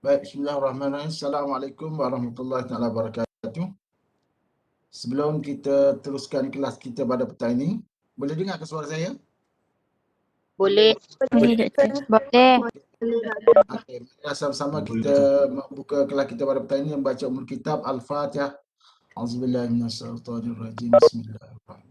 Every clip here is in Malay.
Baik, bismillahirrahmanirrahim. Assalamualaikum warahmatullahi wabarakatuh. Sebelum kita teruskan kelas kita pada petang ini, boleh dengar ke suara saya? Boleh. Boleh, Doktor. Boleh. Okey, mari sama-sama kita membuka kelas kita pada petang ini membaca umul kitab Al-Fatihah. Auzubillahi minasyaitonirrajim. Bismillahirrahmanirrahim.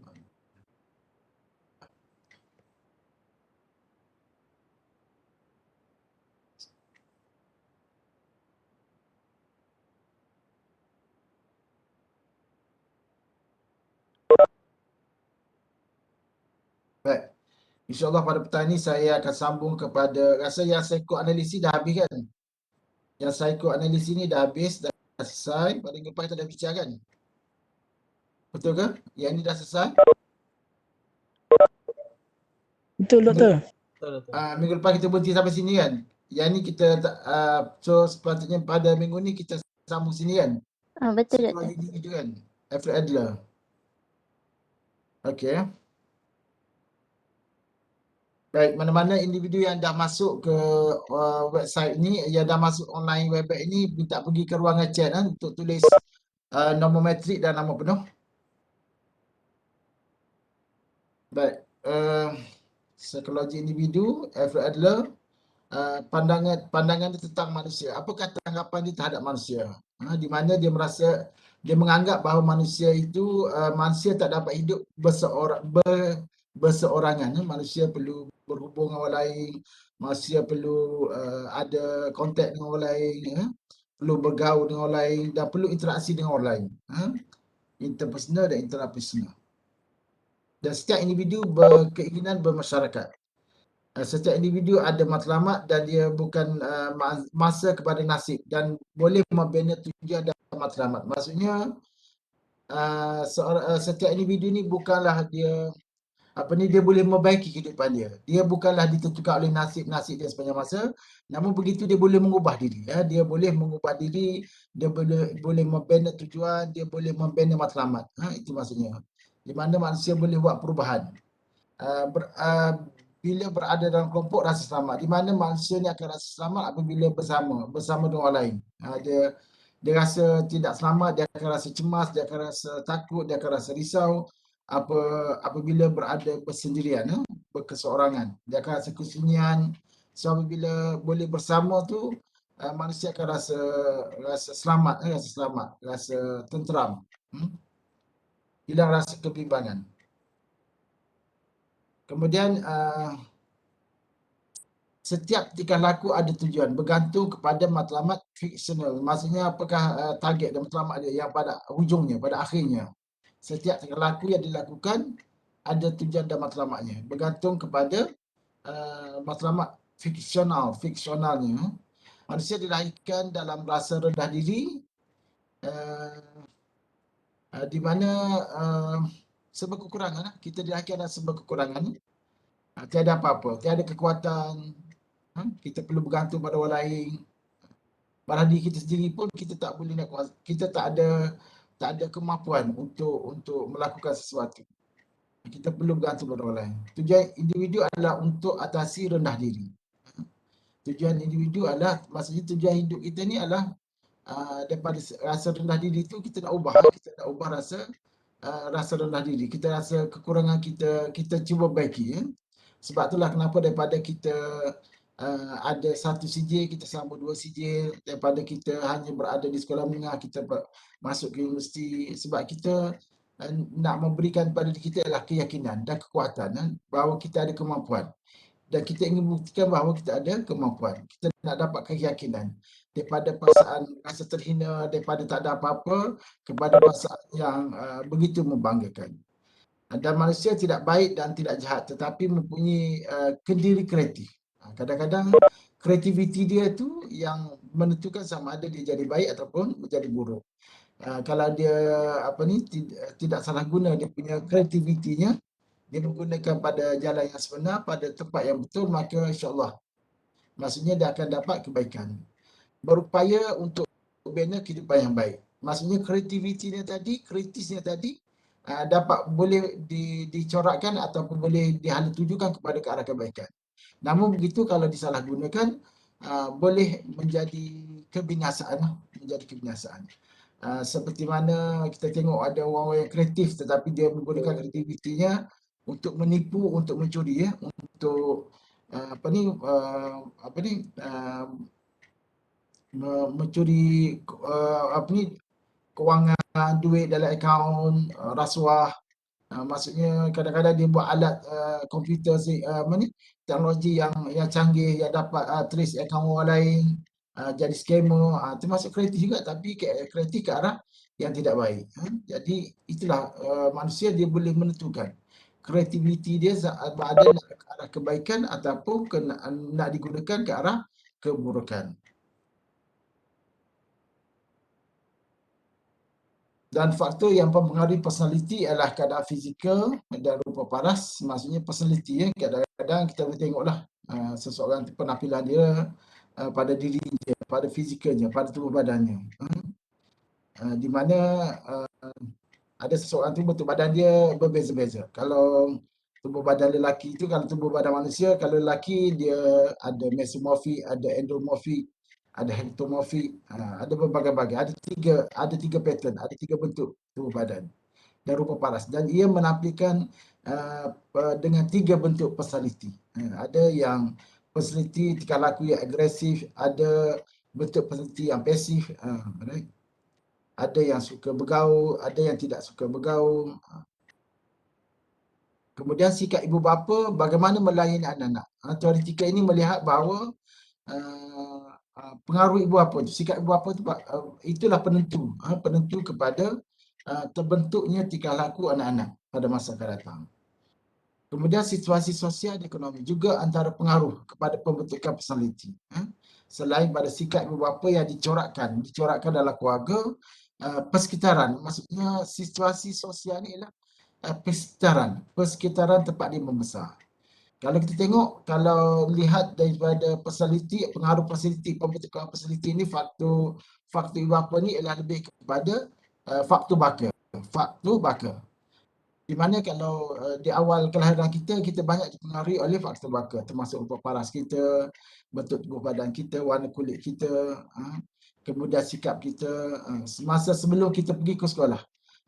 Baik. InsyaAllah pada petang ini saya akan sambung kepada, rasa yang psikoanalisis dah habis kan? Yang psikoanalisis ni dah habis, dah selesai. Pada minggu lepas kita dah bincang kan? Betul ke? Yang ni dah selesai? Betul, Doktor. Minggu lepas kita berhenti sampai sini kan? Yang ni kita, so sepatutnya pada minggu ni kita sambung sini kan? Betul, Sekolah Doktor. ini itu kan? Alfred Adler. Okey. Baik, mana-mana individu yang dah masuk ke website ni, yang dah masuk online webex ini, minta pergi ke ruangan chat untuk tulis nombor matrik dan nama penuh. Baik, psikologi individu, Alfred Adler, pandangan dia tentang manusia. Apakah tanggapan dia terhadap manusia? Di mana dia merasa, dia menganggap bahawa manusia itu, manusia tak dapat hidup berseorangan. Manusia perlu berhubung dengan orang lain, manusia perlu ada kontak dengan orang lain, perlu bergaul dengan orang lain dan perlu interaksi dengan orang lain. Interpersonal dan intrapersonal. Dan setiap individu berkeinginan bermasyarakat. Setiap individu ada matlamat dan dia bukan masa kepada nasib dan boleh membina tujuan dan matlamat. Maksudnya setiap individu ni bukanlah dia dia boleh memperbaiki kehidupan dia. Dia bukanlah ditentukan oleh nasib-nasib dia sepanjang masa. Namun begitu dia boleh mengubah diri. Dia boleh mengubah diri, dia boleh membina tujuan, dia boleh membina matlamat. Itu maksudnya. Di mana manusia boleh buat perubahan. Bila berada dalam kelompok rasa selamat. Di mana manusia ni akan rasa selamat apabila bersama dengan orang lain. Dia rasa tidak selamat, dia akan rasa cemas, dia akan rasa takut, dia akan rasa risau apabila berada bersendirian, berkeseorangan. Dia akan rasa kesunyian. So apabila boleh bersama tu, manusia akan rasa selamat, rasa tenteram. Hilang rasa kebimbangan. Kemudian setiap tingkah laku ada tujuan bergantung kepada matlamat fiksional. Maksudnya apakah target dan matlamat dia yang pada hujungnya, pada akhirnya. Setiap tingkah laku yang dilakukan ada tujuan dan matlamatnya. Bergantung kepada matlamat fiksionalnya. Manusia dilahirkan dalam rasa rendah diri di mana serba kekurangan. Kita dilahirkan dalam serba kekurangan. Tiada apa-apa, tiada kekuatan. Kita perlu bergantung pada orang lain. Pada diri kita sendiri pun kita tak boleh nak kuasa, kita tak ada kemampuan untuk melakukan sesuatu. Kita perlu bergantung pada orang lain. Tujuan individu adalah untuk atasi rendah diri. Tujuan individu adalah, maksudnya tujuan hidup kita ni adalah daripada rasa rendah diri itu kita nak ubah, rasa rendah diri. Kita rasa kekurangan kita cuba baiki. Sebab itulah kenapa daripada kita ada satu sijil, kita sambung dua sijil. Daripada kita hanya berada di sekolah menengah, kita masuk ke universiti. Sebab kita nak memberikan pada diri kita adalah keyakinan dan kekuatan bahawa kita ada kemampuan. Dan kita ingin membuktikan bahawa kita ada kemampuan. Kita nak dapat keyakinan. Daripada perasaan rasa terhina, daripada tak ada apa-apa, kepada perasaan yang begitu membanggakan. Dan manusia tidak baik dan tidak jahat, tetapi mempunyai kendiri kreatif. Kadang-kadang kreativiti dia tu yang menentukan sama ada dia jadi baik ataupun menjadi buruk. Kalau dia tidak salah guna dia punya kreativitinya, dia menggunakan pada jalan yang sebenar, pada tempat yang betul, maka insya-Allah maksudnya dia akan dapat kebaikan. Berupaya untuk bina kehidupan yang baik. Maksudnya kreativitinya tadi, kritisnya tadi dapat boleh dicorakkan ataupun boleh dihalatujukan kepada ke arah kebaikan. Namun begitu kalau disalahgunakan boleh menjadi kebinasaan. Seperti mana kita tengok ada orang yang kreatif tetapi dia menggunakan kreativitinya untuk menipu, untuk mencuri, untuk mencuri kewangan, duit dalam akaun, rasuah. Maksudnya kadang-kadang dia buat alat komputer teknologi yang canggih yang dapat trace akaun orang lain, jadi scammer. Termasuk kreatif juga tapi kreatif ke arah yang tidak baik. Jadi itulah manusia dia boleh menentukan kreativiti dia ada nak ke arah kebaikan ataupun nak digunakan ke arah keburukan. Dan faktor yang mempengaruhi personaliti adalah keadaan fizikal dan rupa paras. Maksudnya personaliti, kadang-kadang kita boleh tengoklah seseorang penampilan dia pada diri dia, pada fizikalnya, pada tubuh badannya. Di mana ada seseorang tu bentuk badan dia berbeza-beza. Kalau tubuh badan lelaki itu, kalau tubuh badan manusia, kalau lelaki dia ada mesomorfik, ada endomorfik, ada hektomorfik, ada berbagai-bagai. Ada tiga pattern, ada tiga bentuk tubuh badan dan rupa paras. Dan ia menampilkan dengan tiga bentuk personality. Ada yang personality tingkah laku yang agresif, ada bentuk personality yang pasif, right? Ada yang suka bergaul, ada yang tidak suka bergaul. Kemudian sikap ibu bapa bagaimana melayani anak-anak. Teoretikal ini melihat bahawa pengaruh ibu bapa itu, sikap ibu bapa itu itulah penentu kepada terbentuknya tingkah laku anak-anak pada masa akan datang. Kemudian situasi sosial dan ekonomi juga antara pengaruh kepada pembentukan personality. Selain pada sikap ibu bapa yang dicorakkan dalam keluarga, persekitaran, maksudnya situasi sosial ni ialah persekitaran tempat dia membesar. Kalau kita tengok, kalau lihat daripada personality, pengaruh personality, pembentukan personality ni, faktor ibu bapa ni ialah lebih kepada faktor baka. Di mana kalau di awal kelahiran kita banyak dipengaruhi oleh faktor baka, termasuk rupa paras kita, bentuk tubuh badan kita, warna kulit kita, kemudian sikap kita semasa sebelum kita pergi ke sekolah.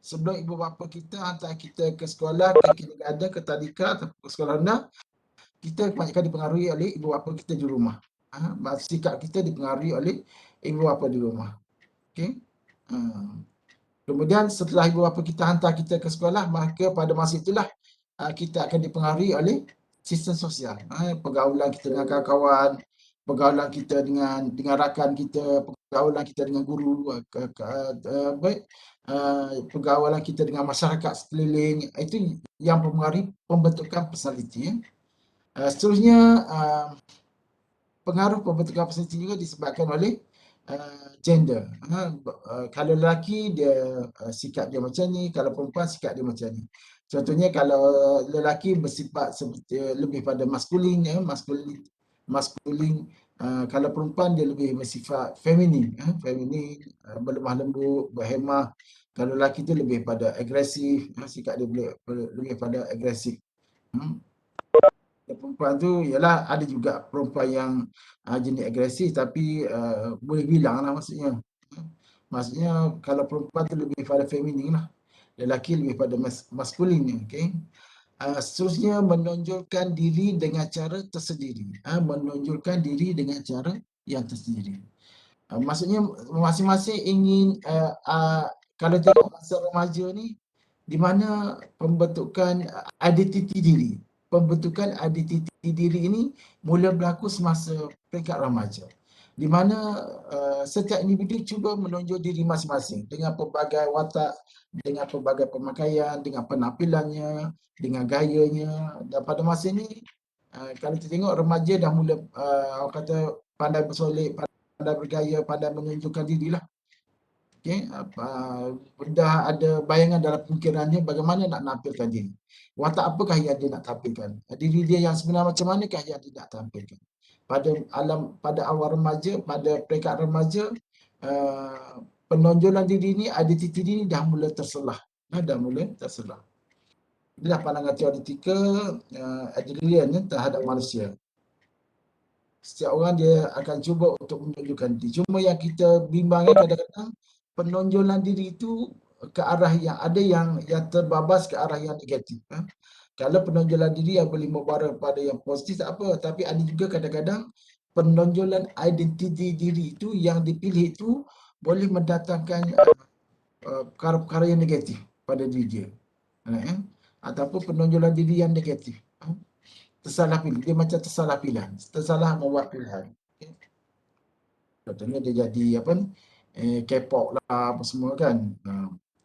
Sebelum ibu bapa kita hantar kita ke sekolah, ke kindergarten, ke tadika atau ke sekolah rendah, kita kebanyakan dipengaruhi oleh ibu bapa kita di rumah. Sikap kita dipengaruhi oleh ibu bapa di rumah. Okey. Kemudian setelah ibu bapa kita hantar kita ke sekolah, maka pada masa itulah kita akan dipengaruhi oleh sistem sosial. Pergaulan kita dengan kawan-kawan, pergaulan kita dengan rakan kita, pergaulan kita dengan guru, pergaulan kita dengan masyarakat sekeliling. Itu yang mempengaruhi pembentukan personality. Seterusnya, pengaruh pembentukan personality juga disebabkan oleh gender. Kalau lelaki dia sikap dia macam ni, kalau perempuan sikap dia macam ni. Contohnya kalau lelaki bersifat seperti lebih pada maskulin, kalau perempuan dia lebih bersifat feminin, berlemah lembut, berhemah. Kalau lelaki tu lebih pada agresif, sikap dia lebih pada agresif. Perempuan tu ialah ada juga perempuan yang jenis agresif tapi boleh bilang lah maksudnya. Maksudnya kalau perempuan tu lebih pada feminin lah. Lelaki lebih pada maskulin. Okay? Seterusnya menonjolkan diri dengan cara tersendiri. Menonjolkan diri dengan cara yang tersendiri. Maksudnya masing-masing ingin kalau tengok masa remaja ni di mana pembentukan identiti diri. Pembentukan identiti diri ini mula berlaku semasa peringkat remaja. Di mana setiap individu cuba menonjol diri masing-masing dengan pelbagai watak, dengan pelbagai pemakaian, dengan penampilannya, dengan gayanya. Dan pada masa ini, kalau kita tengok remaja dah mula orang kata pandai bersolek, pandai bergaya, pandai menunjukkan dirilah. Okay, dah ada bayangan dalam pemikirannya bagaimana nak nampilkan diri. Watak apakah yang dia nak tampilkan? Diri dia yang sebenar macam manakah yang dia nak tampilkan? Pada awal remaja, pada peringkat remaja, penonjolan diri ni, identiti diri dah mula terselah. Inilah pandangan teoretikal Adrian terhadap manusia. Setiap orang dia akan cuba untuk menunjukkan diri. Cuma yang kita bimbangkan kadang-kadang penonjolan diri itu ke arah yang ada yang terbabas ke arah yang negatif. Kalau penonjolan diri yang boleh membara pada yang positif tak apa, tapi ada juga kadang-kadang penonjolan identiti diri itu yang dipilih itu boleh mendatangkan perkara-perkara yang negatif pada diri dia. Ataupun penonjolan diri yang negatif. Tersalah pilih. Dia macam tersalah pilihan. Tersalah membuat pilihan. Okay. Contohnya dia jadi apa ni? K-pop lah apa semua kan.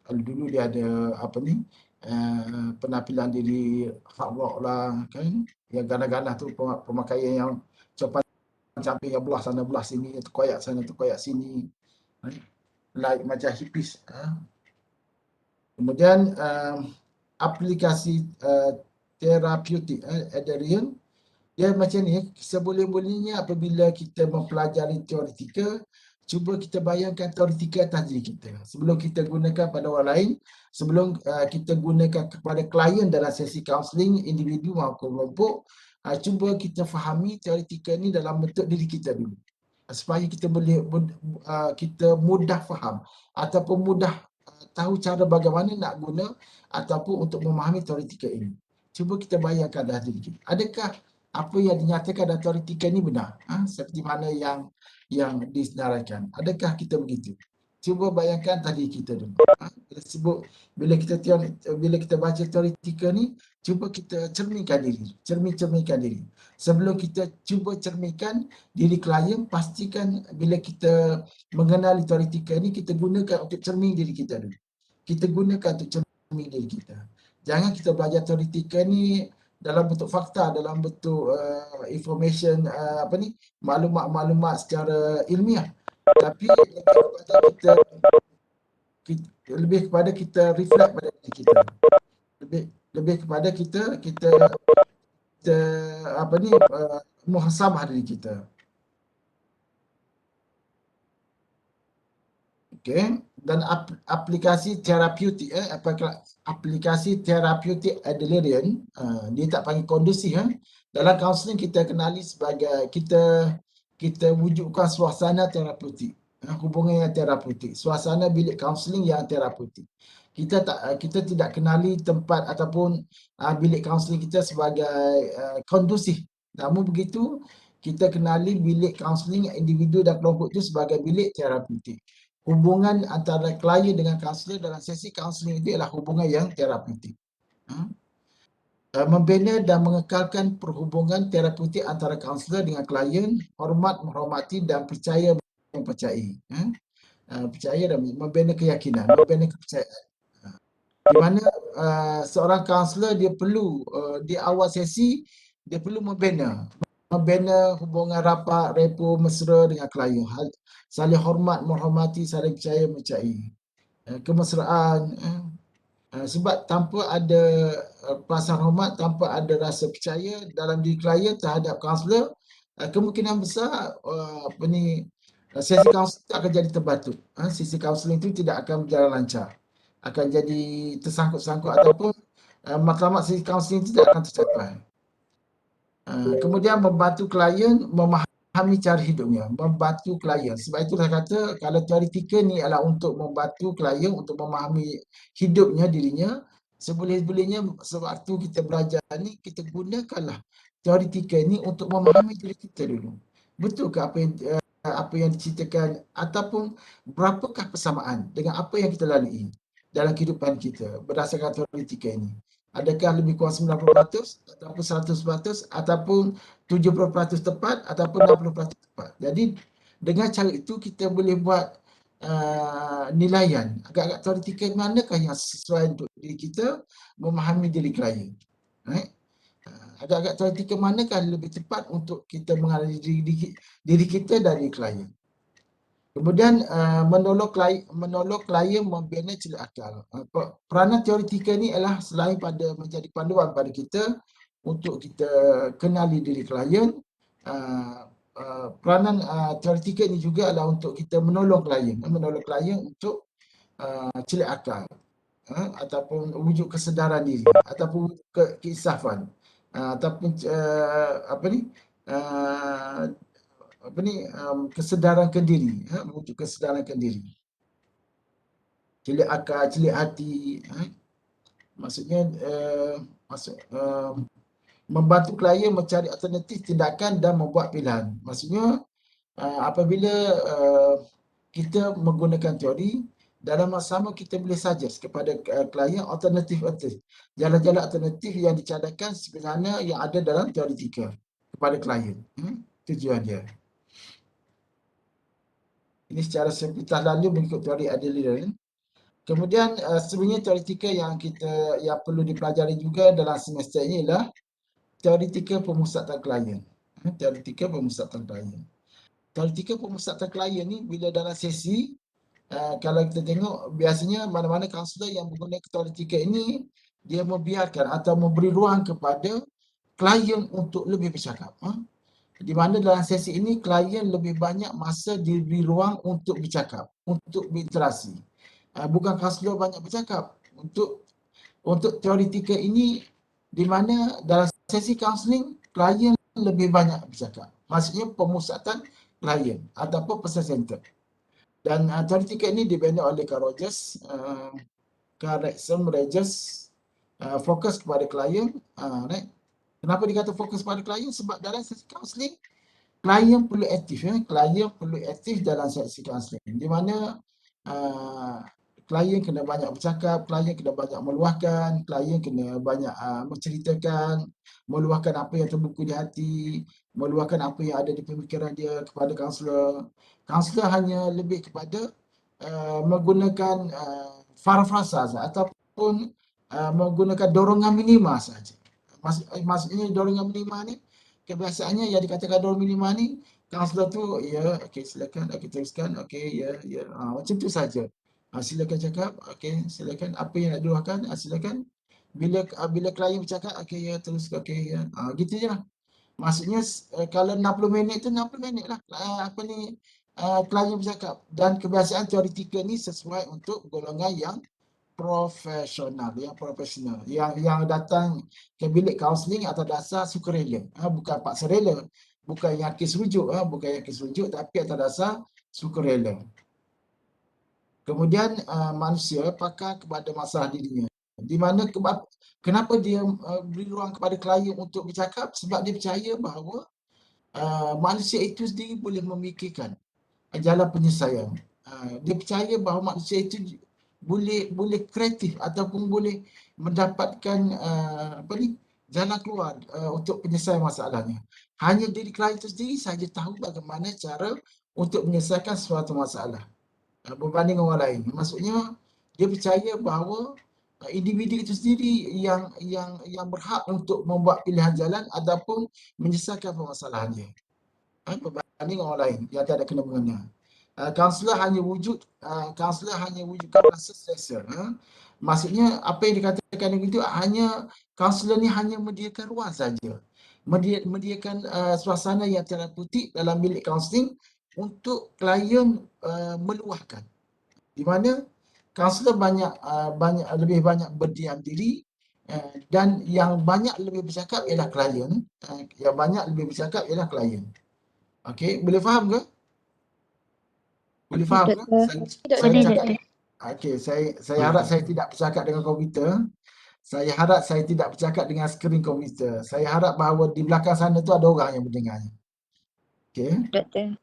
Kalau dulu dia ada apa ni? Penampilan diri hard rock lah kan. Yang ganas-ganas tu pemakaian yang copan camping yang belah sana belah sini, terkoyak sana terkoyak sini. Like macam hippies. Kemudian aplikasi terapeutik Adrian, dia macam ni, seboleh-bolehnya apabila kita mempelajari teoretika, cuba kita bayangkan teoretika atas diri kita. Sebelum kita gunakan pada orang lain, sebelum kita gunakan kepada klien dalam sesi kaunseling individu maupun kelompok, cuba kita fahami teoretika ni dalam bentuk diri kita dulu. Supaya kita boleh kita mudah faham ataupun mudah tahu cara bagaimana nak guna ataupun untuk memahami teoretika ini. Cuba kita bayangkan dalam diri kita. Adakah apa yang dinyatakan dalam teoretika ini benar? Seperti mana yang disenaraikan. Adakah kita begitu? Cuba bayangkan tadi kita dulu. Bila kita baca teoretika ni, cuba kita cerminkan diri. Cerminkan diri. Sebelum kita cuba cerminkan diri klien, pastikan bila kita mengenali teoretika ni, kita gunakan untuk cermin diri kita dulu. Kita gunakan untuk cermin diri kita. Jangan kita belajar teoretika ni dalam bentuk fakta, dalam bentuk information, maklumat-maklumat secara ilmiah. Tapi lebih kepada kita reflect pada diri kita. Lebih kepada kita muhasabah diri kita. Okay. Dan aplikasi terapeutik, aplikasi terapeutik Adlerian, dia tak panggil kondusif. Dalam kaunseling kita kenali sebagai kita wujudkan suasana terapeutik, hubungan yang terapeutik, suasana bilik kaunseling yang terapeutik. Kita tidak kenali tempat ataupun bilik kaunseling kita sebagai kondusif. Namun begitu, kita kenali bilik kaunseling individu dan kelompok itu sebagai bilik terapeutik. Hubungan antara klien dengan kaunselor dalam sesi kaunseling itu adalah hubungan yang terapeutik. Membina dan mengekalkan perhubungan terapeutik antara kaunselor dengan klien, hormat, menghormati dan percaya mempercayai. Percaya dan membina keyakinan, membina kepercayaan. Di mana seorang kaunselor dia perlu di awal sesi dia perlu membina hubungan rapat, repo, mesra dengan klien. Saling hormat, menghormati, saling percaya, mempercayai. Kemesraan. Sebab tanpa ada perasaan hormat, tanpa ada rasa percaya dalam diri klien terhadap kaunselor, kemungkinan besar sesi kaunseling akan jadi terbatuk. Sesi kaunseling itu tidak akan berjalan lancar. Akan jadi tersangkut-sangkut ataupun matlamat sesi kaunseling tidak akan tercapai. Kemudian membantu klien memahami cara hidupnya, membantu klien. Sebab itu saya kata kalau teoretika ni adalah untuk membantu klien untuk memahami hidupnya, dirinya, seboleh-bolehnya sewaktu kita belajar ni kita gunakanlah teoretika ni untuk memahami diri kita dulu. Betul ke apa yang diceritakan ataupun berapakah persamaan dengan apa yang kita lalui dalam kehidupan kita berdasarkan teoretika ini? Adakah lebih kurang 90% ataupun 100% ataupun 70% tepat ataupun 60% tepat. Jadi dengan cara itu kita boleh buat nilaian agak-agak teoretika manakah yang sesuai untuk diri kita memahami diri klien. Agak-agak teoretika manakah lebih tepat untuk kita mengenali diri kita dari klien. Kemudian menolong klien membina celik akal. Peranan teoretika ni adalah selain pada menjadi panduan pada kita untuk kita kenali diri klien, peranan teoretika ni juga adalah untuk kita menolong klien untuk celik akal, ataupun wujud kesedaran diri, ataupun keinsafan, ataupun kesedaran kendiri, mewujud kesedaran kendiri. Celik akal, celik hati, maksudnya membantu klien mencari alternatif tindakan dan membuat pilihan. Maksudnya apabila kita menggunakan teori, dalam masa sama kita boleh suggest kepada klien alternatif, jalan-jalan alternatif yang dicadangkan sebenarnya yang ada dalam teoretika kepada klien. Tujuan dia. Ini secara sepintas lalu mengikut teori Adler. Kemudian sebenarnya teoretika yang perlu dipelajari juga dalam semester ini ialah teoretika pemusatan klien. Teoretika pemusatan klien. Teoretika pemusatan klien ni bila dalam sesi, kalau kita tengok biasanya mana-mana kaunselor yang menggunakan teoretika ini, dia membiarkan atau memberi ruang kepada klien untuk lebih bercakap. Di mana dalam sesi ini klien lebih banyak masa diberi ruang untuk bercakap, untuk berinteraksi. Bukan kaunselor banyak bercakap. Untuk teoretika ini, di mana dalam sesi kaunseling klien lebih banyak bercakap. Maksudnya pemusatan klien ataupun person centered. Dan teoretika ini dibina oleh Carl Rogers, fokus kepada klien. Right? Kenapa dikata fokus pada klien? Sebab dalam sesi kaunseling, klien perlu aktif. Klien perlu aktif dalam sesi kaunseling. Di mana klien kena banyak bercakap, klien kena banyak meluahkan, klien kena banyak menceritakan, meluahkan apa yang terbuku di hati, meluahkan apa yang ada di pemikiran dia kepada kaunselor. Kaunselor hanya lebih kepada menggunakan parafrasa ataupun menggunakan dorongan minima saja. Maksudnya dorongan minima ni, kebiasaannya yang dikatakan dorongan minima ni, kaunselor tu, ya, okey silakan, okey teruskan, okey, ya, macam tu saja. Silakan cakap, okey, silakan apa yang nak diluahkan, silakan. Bila klien bercakap, okey, ya, terus, okey, ya. Gitu je lah. Maksudnya kalau 60 minit tu 60 minit lah klien bercakap. Dan kebiasaan teoretika ni sesuai untuk golongan yang profesional, yang datang ke bilik kaunseling atas dasar sukarela, bukan paksa rela, bukan yang kes rujuk, tapi atas dasar sukarela. Kemudian manusia pakar kepada masalah dirinya. Di mana kenapa dia beri ruang kepada klien untuk bercakap? Sebab dia percaya bahawa manusia itu sendiri boleh memikirkan jalan penyelesaian. Dia percaya bahawa manusia itu boleh kreatif ataupun boleh mendapatkan jalan keluar untuk penyelesaian masalahnya. Hanya diri klien itu sendiri saja tahu bagaimana cara untuk menyelesaikan suatu masalah berbanding orang lain. Maksudnya dia percaya bahawa individu itu sendiri yang berhak untuk membuat pilihan jalan ataupun menyelesaikan permasalahan dia berbanding orang lain yang tak ada kena mengena. Kaunselor hanya wujudkan rasa selesa. Maksudnya apa yang dikatakan itu hanya kaunselor ni hanya menyediakan ruang saja. Menyediakan suasana yang terapeutik dalam bilik kaunseling untuk klien meluahkan. Di mana kaunselor lebih banyak berdiam diri dan yang banyak lebih bercakap ialah klien. Okey, boleh faham ke? Boleh faham ke? Boleh, Doktor. Okey, saya harap saya tidak bercakap dengan komputer. Saya harap saya tidak bercakap dengan skrin komputer. Saya harap bahawa di belakang sana tu ada orang yang mendengarnya. Okey. Doktor.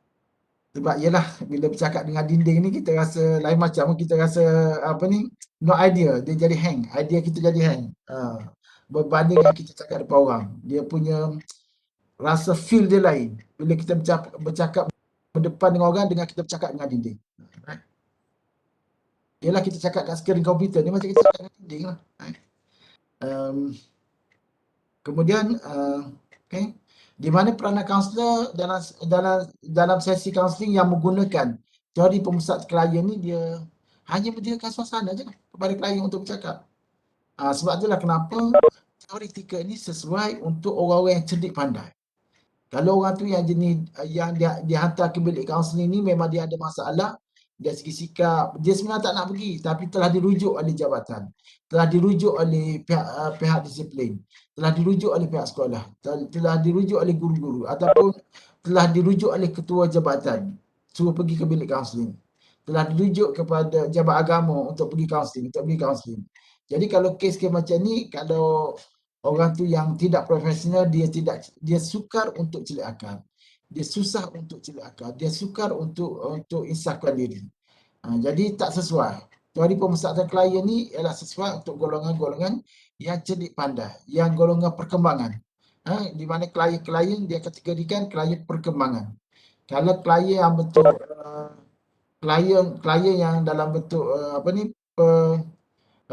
Sebab yelah, bila bercakap dengan dinding ni kita rasa lain macam, kita rasa no idea, dia jadi hang, idea kita jadi hang. Berbanding dengan kita cakap depan orang, dia punya rasa feel dia lain. Bila kita bercakap berdepan dengan orang dengan kita bercakap dengan dinding. Yelah, kita cakap kat skrin komputer ni macam kita cakap dengan dinding lah. Kemudian, okay, di mana peranan kaunselor dalam sesi kaunseling yang menggunakan teori pemusat klien ni, dia hanya menyediakan suasana je kepada klien untuk bercakap. Sebab itulah kenapa teoretika ni sesuai untuk orang-orang yang cerdik pandai. Kalau orang tu yang jenis yang dia hantar ke bilik kaunseling ni memang dia ada masalah, dari segi sikap, dia sebenarnya tak nak pergi tapi telah dirujuk oleh jabatan, telah dirujuk oleh pihak disiplin, telah dirujuk oleh pihak sekolah, telah dirujuk oleh guru-guru ataupun telah dirujuk oleh ketua jabatan suruh pergi ke bilik kaunseling. Telah dirujuk kepada jabat agama untuk pergi kaunseling. Jadi kalau kes-kes macam ni, kalau orang tu yang tidak profesional, dia sukar untuk celik akal. Dia susah untuk celik akal. Dia sukar untuk insafkan diri. Jadi tak sesuai. Teori pemusatan klien ni ialah sesuai untuk golongan-golongan yang cerdik pandai, yang golongan perkembangan. Di mana klien-klien dia kategorikan klien perkembangan. Kalau klien yang bentuk klien yang dalam bentuk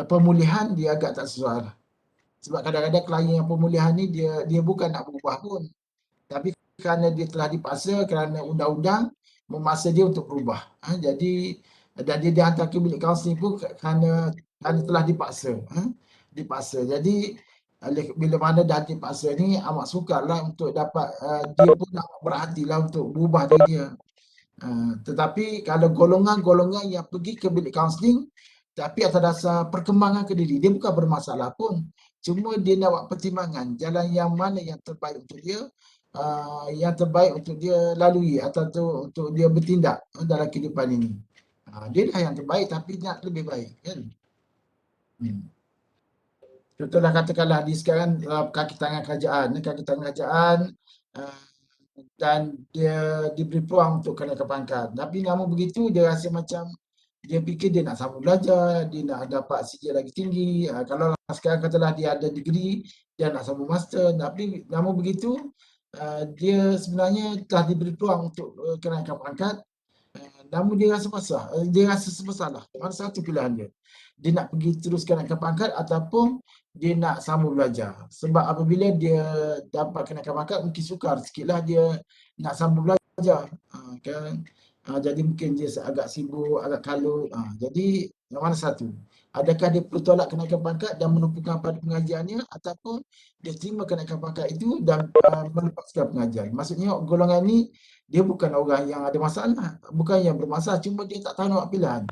pemulihan, dia agak tak sesuai lah. Sebab kadang-kadang klien yang pemulihan ni dia bukan nak berubah pun, tapi kerana dia telah dipaksa, kerana undang-undang memaksa dia untuk berubah. Jadi dan dia dihantar ke bilik kaunseling pun kerana telah dipaksa. Jadi bila mana dah dipaksa ni amat sukarlah untuk dapat dia pun nak berhatilah untuk berubah diri dia. Tetapi kalau golongan-golongan yang pergi ke bilik kaunseling tapi atas dasar perkembangan ke diri, dia bukan bermasalah pun. Cuma dia nak buat pertimbangan jalan yang mana yang terbaik untuk dia, yang terbaik untuk dia lalui atau untuk dia bertindak dalam kehidupan ini. Dia dah yang terbaik tapi nak lebih baik kan. Contohlah katakanlah di sekarang kaki tangan kerajaan dan dia diberi peluang untuk kenaikan pangkat. Tapi namun begitu dia rasa macam dia fikir dia nak sambung belajar, dia nak dapat CJ lagi tinggi. Kalau sekarang katalah dia ada degree, dia nak sambung master. Tapi namun begitu dia sebenarnya telah diberi peluang untuk kenaikan pangkat. Namun dia rasa bersalah. Mana satu pilihan dia? Dia nak pergi terus kenaikan pangkat ataupun dia nak sambung belajar. Sebab apabila dia dapat kenaikan pangkat, mungkin sukar sikitlah dia nak sambung belajar. Kan? Jadi mungkin dia agak sibuk, agak kalut. Jadi mana satu? Adakah dia perlu tolak kenaikan pangkat dan menumpukan pada pengajiannya ataupun dia terima kenaikan pangkat itu dan melepaskan pengajian. Maksudnya golongan ni dia bukan orang yang ada masalah, bukan yang bermasalah, cuma dia tak tahu nak buat pilihan.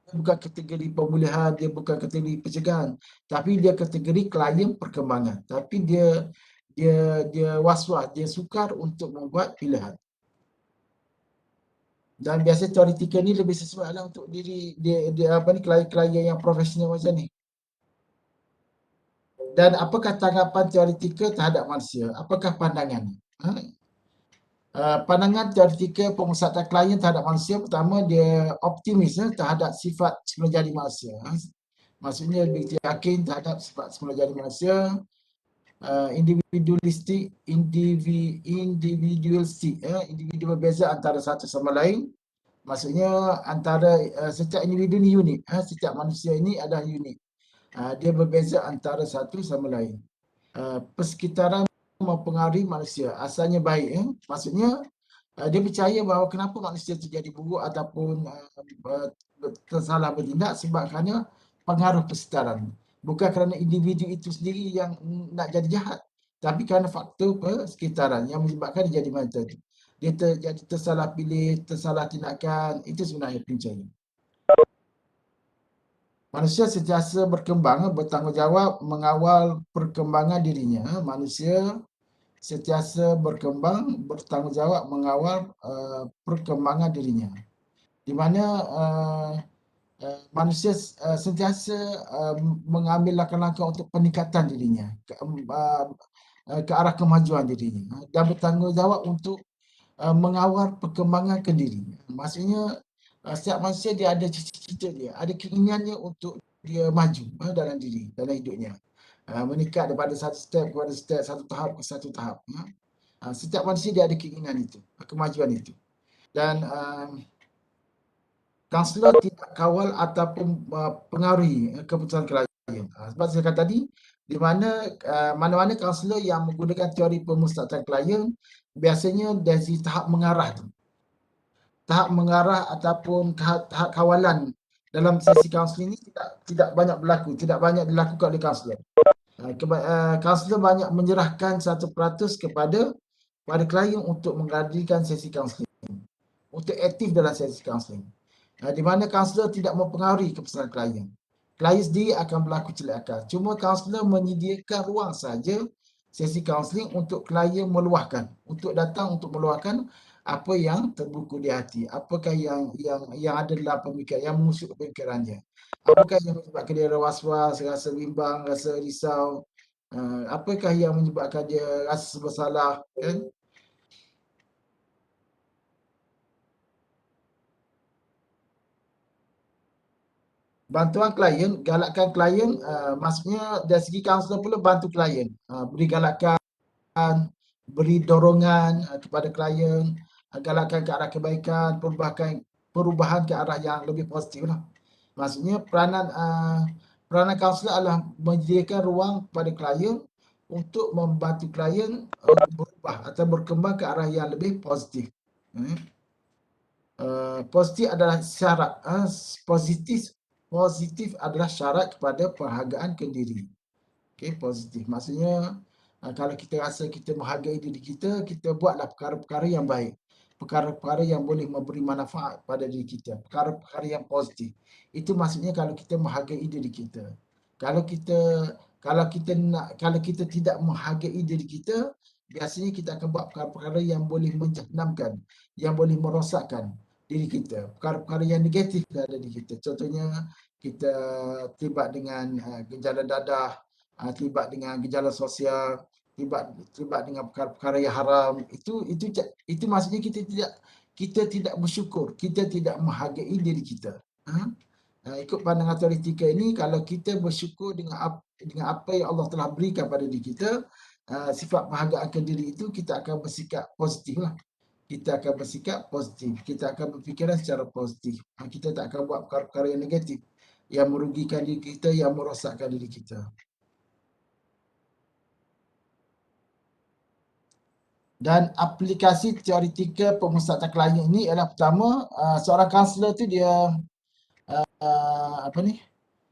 Dia bukan kategori pemulihan, dia bukan kategori pencegahan, tapi dia kategori klien perkembangan. Tapi dia was-was, dia sukar untuk membuat pilihan. Dan biasa teoretikal ni lebih sesuai lah untuk diri dia klien-klien yang profesional macam ni. Dan apakah tanggapan teoretikal terhadap manusia? Apakah pandangan? Pandangan teoretikal pemusatan klien terhadap manusia, pertama dia optimis terhadap sifat semula jadi manusia. Maksudnya dia yakin terhadap sifat semula jadi manusia. Individualistik, individu berbeza antara satu sama lain. Maksudnya antara setiap individu ni unik. Setiap manusia ini adalah unik. Dia berbeza antara satu sama lain. Persekitaran mempengaruhi manusia. Asalnya baik. Maksudnya dia percaya bahawa kenapa manusia terjadi buruk ataupun tersalah bertindak sebab kerana pengaruh persekitaran. Bukan kerana individu itu sendiri yang nak jadi jahat, tapi kerana faktor persekitaran yang menyebabkan dia jadi macam itu. Dia jadi tersalah pilih, tersalah tindakan. Itu sebenarnya puncanya. Manusia sentiasa berkembang, bertanggungjawab mengawal perkembangan dirinya. Manusia sentiasa berkembang, bertanggungjawab mengawal perkembangan dirinya. Di mana manusia sentiasa mengambil langkah-langkah untuk peningkatan dirinya ke arah kemajuan dirinya dan bertanggungjawab untuk mengawal perkembangan ke diri. Maksudnya setiap manusia dia ada cita-cita dia, ada keinginannya untuk dia maju dalam diri, dalam hidupnya. Meningkat daripada satu step kepada step, satu tahap ke satu tahap. Setiap manusia dia ada keinginan itu, kemajuan itu. Dan kaunselor tidak kawal ataupun pengaruhi keputusan klien. Sebab saya kata tadi, di mana mana-mana kaunselor yang menggunakan teori pemusatan klien biasanya dari tahap mengarah tu. Tahap mengarah ataupun tahap kawalan dalam sesi kaunseling ini tidak banyak berlaku, tidak banyak dilakukan oleh kaunselor. Kaunselor banyak menyerahkan 1% kepada klien untuk menghadirikan sesi kaunseling, untuk aktif dalam sesi kaunseling. di mana kaunselor tidak mempengaruhi keputusan klien. Klien sendiri akan berlaku celik akal. Cuma kaunselor menyediakan ruang saja sesi kaunseling untuk klien meluahkan, untuk datang untuk meluahkan apa yang terbuku di hati, apakah yang ada dalam pemikiran, yang mengusik pemikirannya. Apakah yang menyebabkan dia was-was, rasa bimbang, rasa risau, apakah yang menyebabkan dia rasa bersalah, kan? Bantuan klien, galakkan klien, maksudnya dari segi kaunselor pula bantu klien, beri galakan, beri dorongan kepada klien, galakkan ke arah kebaikan, perubahan ke arah yang lebih positif lah. Maksudnya peranan kaunselor adalah menyediakan ruang kepada klien untuk membantu klien berubah atau berkembang ke arah yang lebih positif. Positif adalah syarat, positif adalah syarat kepada penghargaan ke diri. Okey, positif. Maksudnya kalau kita rasa kita menghargai diri kita, kita buatlah perkara-perkara yang baik. Perkara-perkara yang boleh memberi manfaat pada diri kita. Perkara-perkara yang positif. Itu maksudnya kalau kita menghargai diri kita. Kalau kita tidak menghargai diri kita, biasanya kita akan buat perkara-perkara yang boleh menjahannamkan, yang boleh merosakkan diri kita. Perkara-perkara yang negatif pada diri kita. Contohnya kita terlibat dengan gejala dadah, terlibat dengan gejala sosial, terlibat dengan perkara-perkara yang haram. Itu maksudnya kita tidak bersyukur, kita tidak menghargai diri kita. Ikut pandangan teoretikal ini, kalau kita bersyukur dengan apa yang Allah telah berikan pada diri kita, sifat penghargaan ke diri itu, kita akan bersikap positif lah. Kita akan bersikap positif, kita akan berfikiran secara positif. Kita tak akan buat perkara-perkara yang negatif, yang merugikan diri kita, yang merosakkan diri kita. Dan aplikasi teoretikal pemusatan klien ini ialah pertama, seorang kaunselor tu dia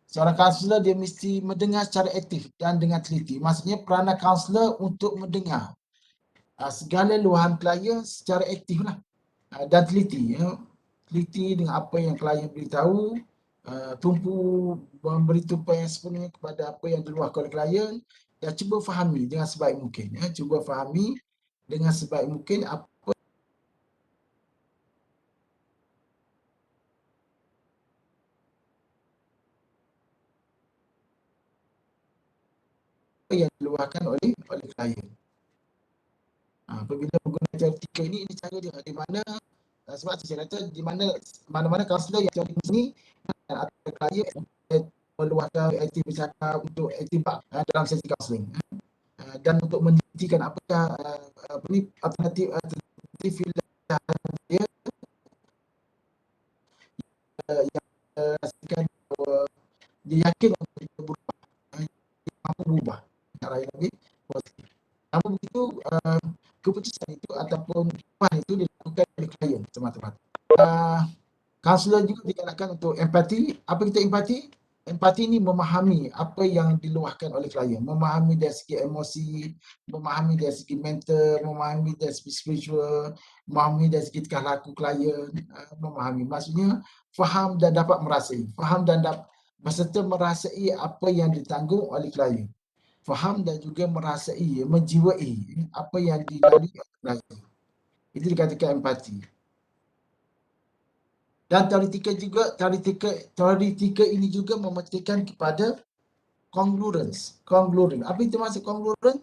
seorang kaunselor dia mesti mendengar secara aktif dan dengan teliti. Maksudnya peranan kaunselor untuk mendengar segala luahan klien secara aktif lah, dan teliti. Teliti dengan apa yang klien beritahu, tumpu memberi tumpuan yang sepenuhnya kepada apa yang diluahkan oleh klien, dan cuba fahami dengan sebaik mungkin. Cuba fahami dengan sebaik mungkin apa yang diluahkan oleh klien. Apabila menggunakan teoretikal ini cara dia di mana, sebab saya kata di mana-mana kaunselor yang teoretikal ini atau klien meluahkan aktif bercakap untuk aktif dalam sesi kaunseling, dan untuk menitikan apakah alternatif pilihan dia yang rasakan dia yakin untuk berubah, mampu berubah ke arah yang lebih positif. Namun begitu, keputusan itu ataupun perubahan itu dilakukan oleh klien semata-mata. Kaunselor juga digalakkan untuk empati. Apa kita empati? Empati ini memahami apa yang diluahkan oleh klien, memahami dari segi emosi, memahami dari segi mental, memahami dari segi spiritual, memahami dari segi tingkah laku klien, memahami. Maksudnya faham dan dapat merasai, faham dan berserta merasai apa yang ditanggung oleh klien. Faham dan juga merasai, menjiwai apa yang dilalui oleh klien. Itu dikatakan empati. Dan teoretikal ini juga mementingkan kepada congruence. Apa itu maksud congruent?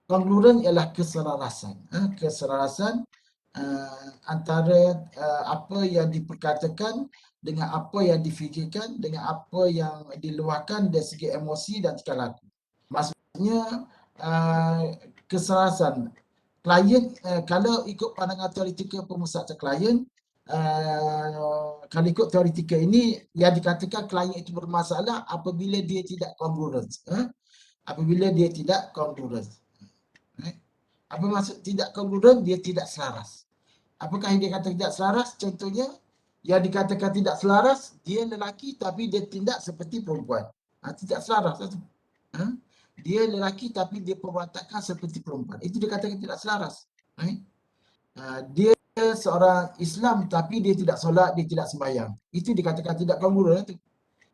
Congruent ialah keselarasan. Keselarasan antara apa yang diperkatakan dengan apa yang difikirkan, dengan apa yang diluahkan dari segi emosi dan tingkah laku. Maksudnya keselarasan klien, kalau ikut pandangan teoretikal pemusatan klien, kalau ikut teoretikal ini, yang dikatakan klien itu bermasalah apabila dia tidak congruent. Apabila dia tidak congruent. Apa maksud tidak congruent? Dia tidak selaras. Apakah yang dia kata tidak selaras? Contohnya, yang dikatakan tidak selaras, dia lelaki tapi dia tindak seperti perempuan. Tidak selaras. Dia lelaki tapi dia perwatakan seperti perempuan. Itu dikatakan tidak selaras. Dia seorang Islam tapi dia tidak solat, dia tidak sembahyang. Itu dikatakan tidak kongruent tu.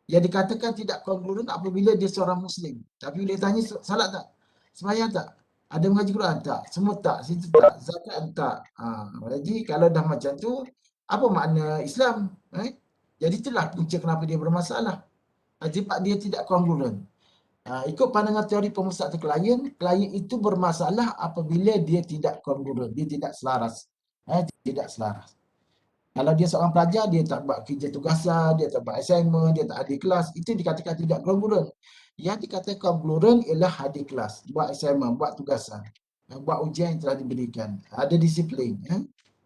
Yang dikatakan tidak kongruent apabila dia seorang Muslim. Tapi bila tanya salat tak? Sembahyang tak? Ada mengaji Quran tak? Semua tak? Situ tak? Zakat tak? Jadi kalau dah macam tu, apa makna Islam? Jadi itulah punca kenapa dia bermasalah. Sebab dia tidak kongruent. Ikut pandangan teori pemusat atau klien itu bermasalah apabila dia tidak kongruent, dia tidak selaras. Tidak selaras. Kalau dia seorang pelajar, dia tak buat kerja tugasan, dia tak buat assignment, dia tak hadir kelas, itu dikatakan tidak kongruent. Yang dikatakan kongruent ialah hadir kelas, buat assignment, buat tugasan, buat ujian yang telah diberikan, ada disiplin.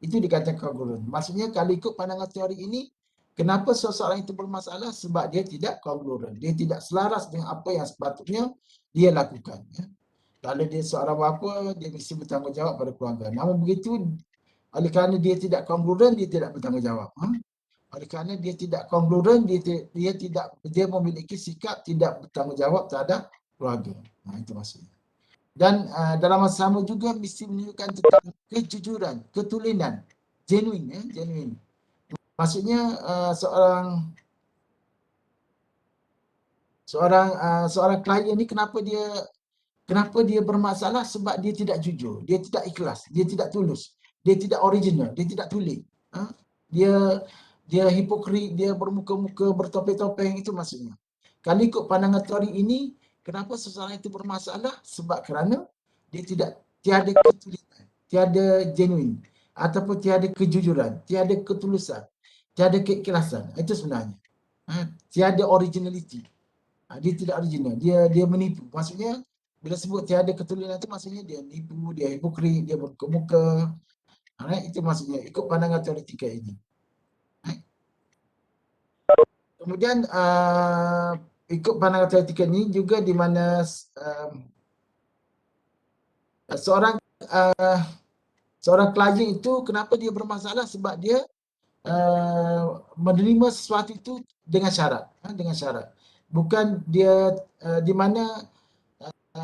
Itu dikatakan kongruent. Maksudnya kalau ikut pandangan teori ini, kenapa seseorang itu bermasalah? Sebab dia tidak kongruent, dia tidak selaras dengan apa yang sepatutnya dia lakukan. Kalau dia seorang bapa, dia mesti bertanggungjawab pada keluarga. Namun begitu, oleh kerana dia tidak kongruent, dia tidak bertanggungjawab. Oleh kerana dia tidak kongruent, dia memiliki sikap tidak bertanggungjawab terhadap keluarga. Itu maksudnya. Dan dalam masa sama juga mesti menunjukkan tentang kejujuran, ketulinan, genuine. Maksudnya seorang klien ni kenapa dia bermasalah? Sebab dia tidak jujur, dia tidak ikhlas, dia tidak tulus, dia tidak original, dia tidak tulis. Dia hipokrit, dia bermuka-muka, bertopeng-topeng, itu maksudnya. Kalau ikut pandangan teori ini, kenapa seseorang itu bermasalah? Sebab kerana dia tiada ketulisan, tiada genuine, ataupun tiada kejujuran, tiada ketulusan, tiada keikhlasan. Itu sebenarnya. Tiada originality. Dia tidak original, dia menipu. Maksudnya bila sebut tiada ketulisan itu maksudnya dia nipu, dia hipokrit, dia bermuka-muka. Itu maksudnya ikut pandangan teoretikal ini. Kemudian ikut pandangan teoretikal ini juga di mana seorang klien itu kenapa dia bermasalah? Sebab dia menerima sesuatu itu dengan syarat, bukan dia di mana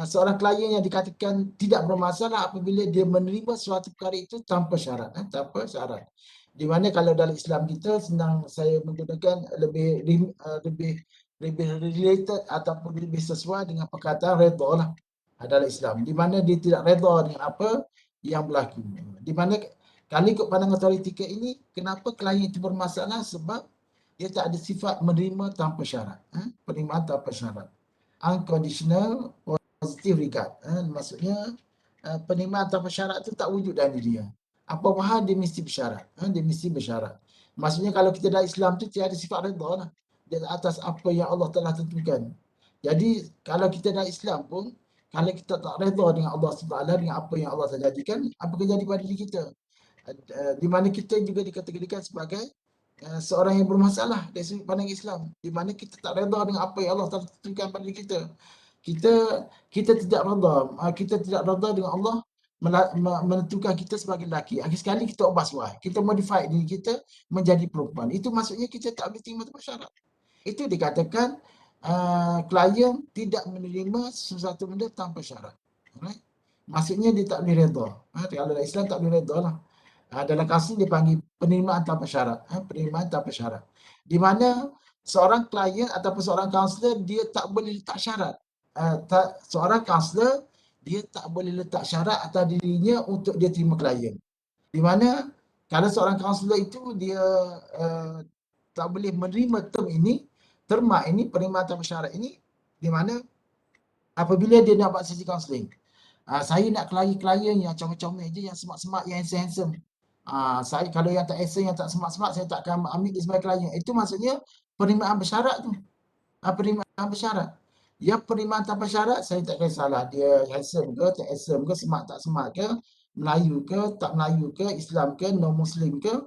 seorang klien yang dikatakan tidak bermasalah apabila dia menerima suatu perkara itu tanpa syarat. Di mana kalau dalam Islam kita senang saya menggunakan lebih related ataupun lebih sesuai dengan perkataan redha lah dalam Islam. Di mana dia tidak redha dengan apa yang berlaku. Di mana kalau ikut pandangan teoretikal ini, kenapa klien itu bermasalah? Sebab dia tak ada sifat menerima tanpa syarat. Penerimaan tanpa syarat. Unconditional positive regard. Maksudnya penerimaan tanpa syarat tu tak wujud dalam diri dia. Apa-apa hal dia mesti bersyarat. Dia mesti bersyarat. Maksudnya kalau kita dalam Islam tu tiada sifat redha lah. Di atas apa yang Allah telah tentukan. Jadi kalau kita dalam Islam pun, kalau kita tak redha dengan Allah SWT, dengan apa yang Allah telah jadikan, apa yang jadi pada diri kita? Di mana kita juga dikategorikan sebagai seorang yang bermasalah dari sudut pandang Islam. Di mana kita tak redha dengan apa yang Allah telah tentukan pada diri kita. Kita tidak redha dengan Allah menentukan kita sebagai lelaki. Akhir sekali kita ubah suai. Kita modify diri kita menjadi perempuan. Itu maksudnya kita tak boleh terima tanpa syarat. Itu dikatakan klien tidak menerima sesuatu benda tanpa syarat. Alright? Maksudnya dia tak boleh redha. Kalau dalam Islam tak boleh redha lah. Dalam kasus dipanggil penerimaan tanpa syarat. Penerimaan tanpa syarat. Di mana seorang klien ataupun seorang kaunselor dia tak boleh letak syarat. Seorang kaunselor dia tak boleh letak syarat atas dirinya untuk dia terima klien. Di mana kalau seorang kaunselor itu dia tak boleh menerima terma ini, penerimaan tanpa syarat ini, di mana apabila dia nak buat sesi kaunseling, saya nak klien yang comel-comel je, yang smart-smart, yang handsome. Saya kalau yang tak handsome, yang tak smart-smart, saya tak akan ambil dia sebagai klien. Itu maksudnya penerimaan bersyarat tu. Penerimaan bersyarat. Yang penerimaan tanpa syarat, saya tak kisahlah dia handsome ke, tak handsome ke, smart tak smart ke, Melayu ke, tak Melayu ke, Islam ke, non-Muslim ke,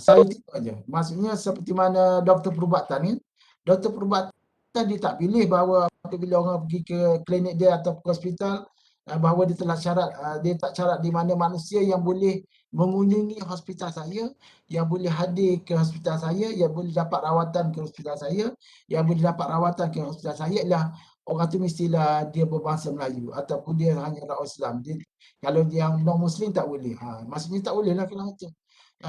saya itu aja. Maksudnya seperti mana doktor perubatan ni, doktor perubatan dia tak pilih bahawa apabila orang pergi ke klinik dia atau ke hospital, bahawa dia telah syarat, dia tak syarat di mana manusia yang boleh mengunjungi hospital saya, yang boleh hadir ke hospital saya, yang boleh dapat rawatan ke hospital saya, yang boleh dapat rawatan ke hospital saya ialah orang tu mestilah dia berbangsa Melayu ataupun dia hanya orang Islam. Kalau dia yang non-Muslim tak boleh. Maksudnya tak boleh lah kalau macam.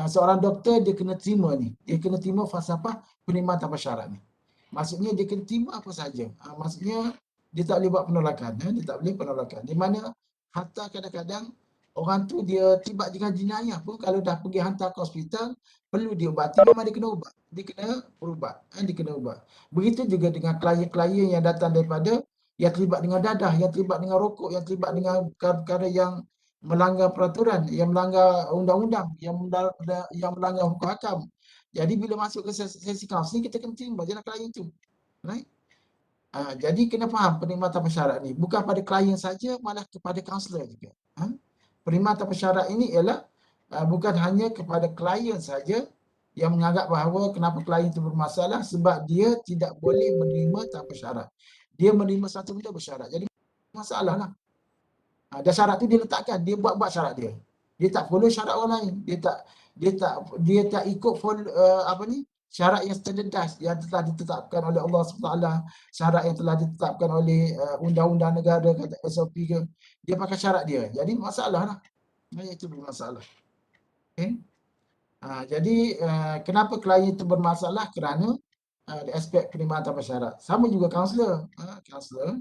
Seorang doktor dia kena terima ni. Dia kena terima falsafah penerimaan tanpa syarat ni. Maksudnya dia kena terima apa saja. Maksudnya dia tak boleh buat penolakan. Dia tak boleh penolakan. Di mana hatta kadang-kadang orang tu dia tiba dengan jenayah pun kalau dah pergi hantar ke hospital, perlu diubati, memang dia kena ubat. Dia kena berubat. Dia kena ubat. Begitu juga dengan klien-klien yang datang daripada yang terlibat dengan dadah, yang terlibat dengan rokok, yang terlibat dengan perkara yang melanggar peraturan, yang melanggar undang-undang, yang melanggar hukum hakam. Jadi bila masuk ke sesi kaunseling, kita kena terima je lah klien tu. Right? Jadi kena faham penerimaan tanpa syarat ni. Bukan pada klien saja, malah kepada kaunselor juga. Penerimaan tanpa syarat ini ialah bukan hanya kepada klien saja yang menganggap bahawa kenapa klien itu bermasalah sebab dia tidak boleh menerima tanpa syarat. Dia menerima satu benda bersyarat. Jadi masalah lah. Dan syarat tu dia letakkan, dia buat syarat dia. Dia tak follow syarat orang lain. Dia tak ikut follow, syarat yang terdedas yang telah ditetapkan oleh Allah SWT, syarat yang telah ditetapkan oleh undang-undang negara, kata SOP ke. Dia pakai syarat dia. Jadi masalah lah. Itu bermasalah. Okay. Jadi kenapa klien itu bermasalah? Kerana aspek penerimaan tanpa syarat. Sama juga kaunselor. Kaunselor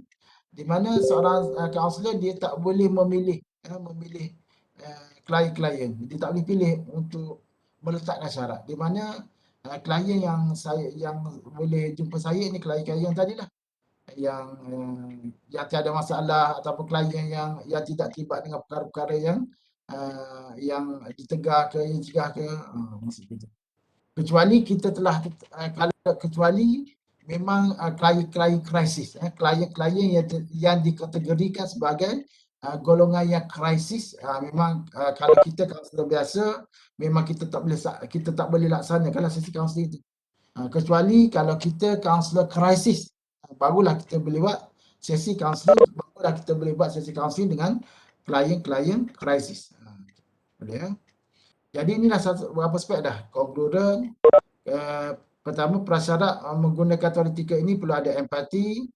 di mana seorang kaunselor dia tak boleh memilih klien-klien. Dia tak boleh pilih untuk meletakkan syarat. Di mana klien yang boleh jumpa saya ni klien-klien yang tadilah yang tiada masalah ataupun klien yang tidak terlibat dengan perkara-perkara yang ditegah ke, yang cegah ke, maksud itu. Kecuali kita telah kecuali memang klien-klien krisis, klien-klien yang dikategorikan sebagai golongan yang krisis, memang kalau kita kaunselor biasa memang kita tak boleh laksanakan sesi kaunseling itu. Kecuali kalau kita kaunselor krisis, barulah kita boleh buat sesi kaunseling, barulah kita boleh buat sesi kaunseling dengan klien-klien krisis. Boleh ya. Jadi inilah beberapa aspek dah. Konkludan, pertama prasyarat menggunakan teoretika ini perlu ada empati,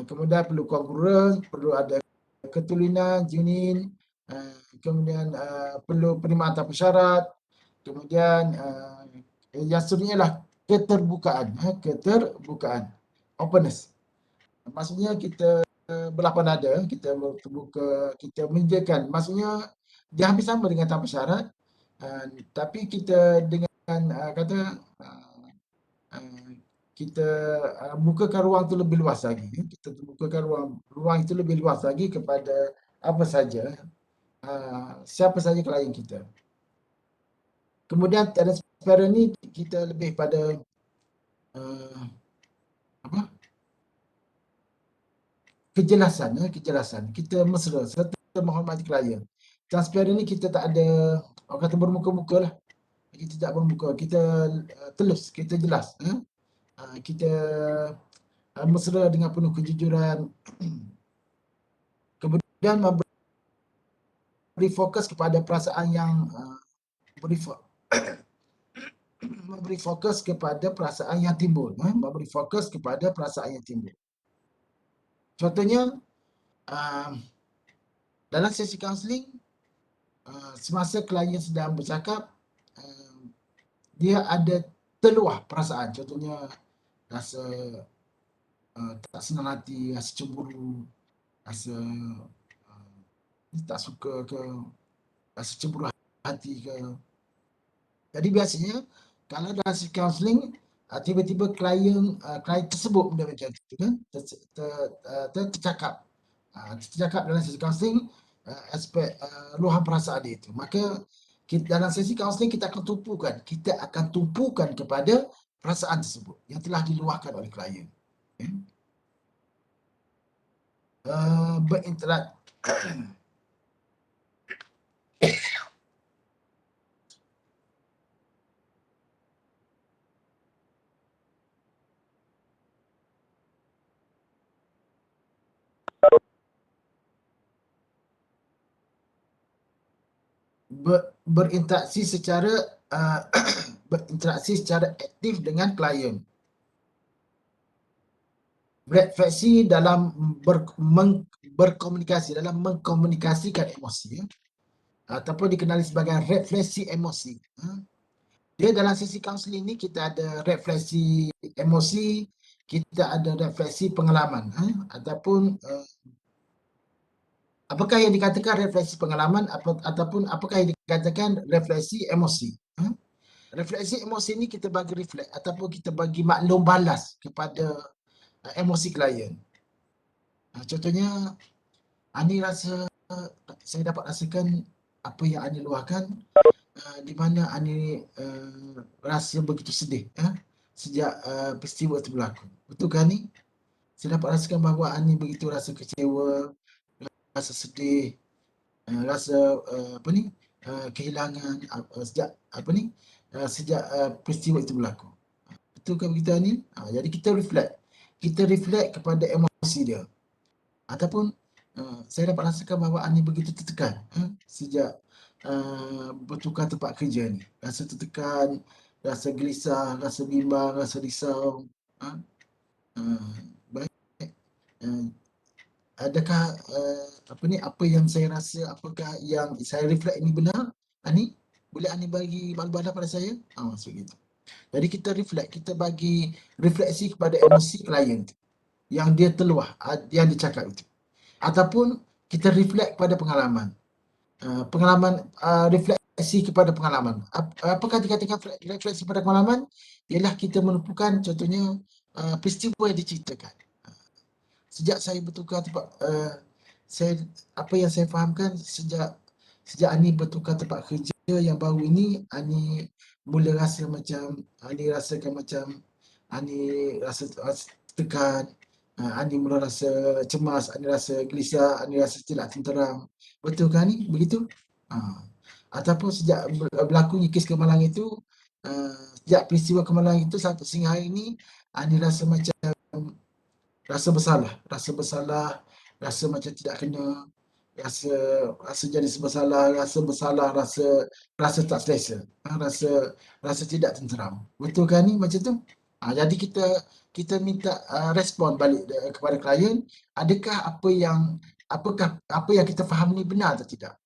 kemudian perlu kongruens, perlu ada ketulinan, genuine, kemudian perlu penerimaan tanpa syarat, kemudian yang seterusnya ialah keterbukaan, openness. Maksudnya kita berlapang dada, kita terbuka, kita menyediakan. Maksudnya dia hampir sama dengan tanpa syarat, tapi kita dengan kita bukakan ruang itu lebih luas lagi. Kita bukakan ruang itu lebih luas lagi kepada apa saja, siapa saja klien kita. Kemudian transparent ni kita lebih pada kejelasan. Kita mesra serta menghormati klien. Transparent ni kita tak ada orang kata bermuka-muka lah. Kita tak bermuka, kita telus, kita jelas. Kita mesra dengan penuh kejujuran. Kemudian memberi fokus kepada perasaan yang memberi fokus kepada perasaan yang timbul. Memberi fokus kepada perasaan yang timbul. Contohnya, dalam sesi kaunseling, semasa klien sedang bercakap, dia ada terluah perasaan. Contohnya, rasa tak senang hati, rasa cemburu, rasa tak suka ke, rasa cemburu hati ke. Jadi biasanya, kalau dalam sesi kaunseling, tiba-tiba klien tersebut benda macam itu kan, tercakap dalam sesi kaunseling aspek luahan perasaan dia itu. Maka dalam sesi kaunseling kita akan tumpukan kepada perasaan tersebut yang telah diluahkan oleh klien. Okay. Berinteraksi berinteraksi secara aktif dengan klien. refleksi dalam berkomunikasi, dalam mengkomunikasikan emosi, ya, ataupun dikenali sebagai refleksi emosi. Dia dalam sisi kaunseling ni kita ada refleksi emosi, kita ada refleksi pengalaman, ataupun apakah yang dikatakan refleksi pengalaman ataupun apakah yang dikatakan refleksi emosi. Refleksi emosi ni kita bagi reflect ataupun kita bagi maklum balas kepada emosi klien. Contohnya, Ani rasa, saya dapat rasakan apa yang Ani luahkan, di mana Ani rasa begitu sedih sejak peristiwa itu berlaku. Betul kan Ani? Saya dapat rasakan bahawa Ani begitu rasa kecewa, rasa sedih, rasa kehilangan sejak peristiwa itu berlaku. Betul kan begitu Ani? Jadi kita reflect kepada emosi dia. Ataupun saya dapat rasakan bahawa Ani begitu tertekan sejak bertukar tempat kerja ni. Rasa tertekan, rasa gelisah, rasa bimbang, rasa risau. Baik. Adakah apa yang saya rasa, apakah yang saya reflect ini benar? Ani, boleh Ani bagi maklum pada saya? Maksud gitu. Jadi kita reflect, kita bagi refleksi kepada emosi klien yang dia terluah, yang dicakap itu. Ataupun kita reflect pada pengalaman. Refleksi kepada pengalaman. Apakah dikatakan refleksi pada pengalaman? Ialah kita menumpukan contohnya peristiwa yang diceritakan. Sejak saya bertukar tempat, apa yang saya fahamkan sejak Ani bertukar tempat kerja yang baru ini, Ani mula rasa macam, Ani rasakan macam Ani rasa tekan, Ani mula rasa cemas, Ani rasa gelisah, Ani rasa tidak tenteram. Betul kan Ani? Begitu? Ataupun sejak berlakunya kes kemalangan itu, sejak peristiwa kemalangan itu sampai sehingga hari ini, Ani rasa macam rasa bersalah, rasa macam tidak kena, rasa jadi bersalah, rasa tak selesa, rasa tidak tenteram. Betul kan ni macam tu? Jadi kita minta respon balik kepada klien, adakah apa yang kita faham ni benar atau tidak?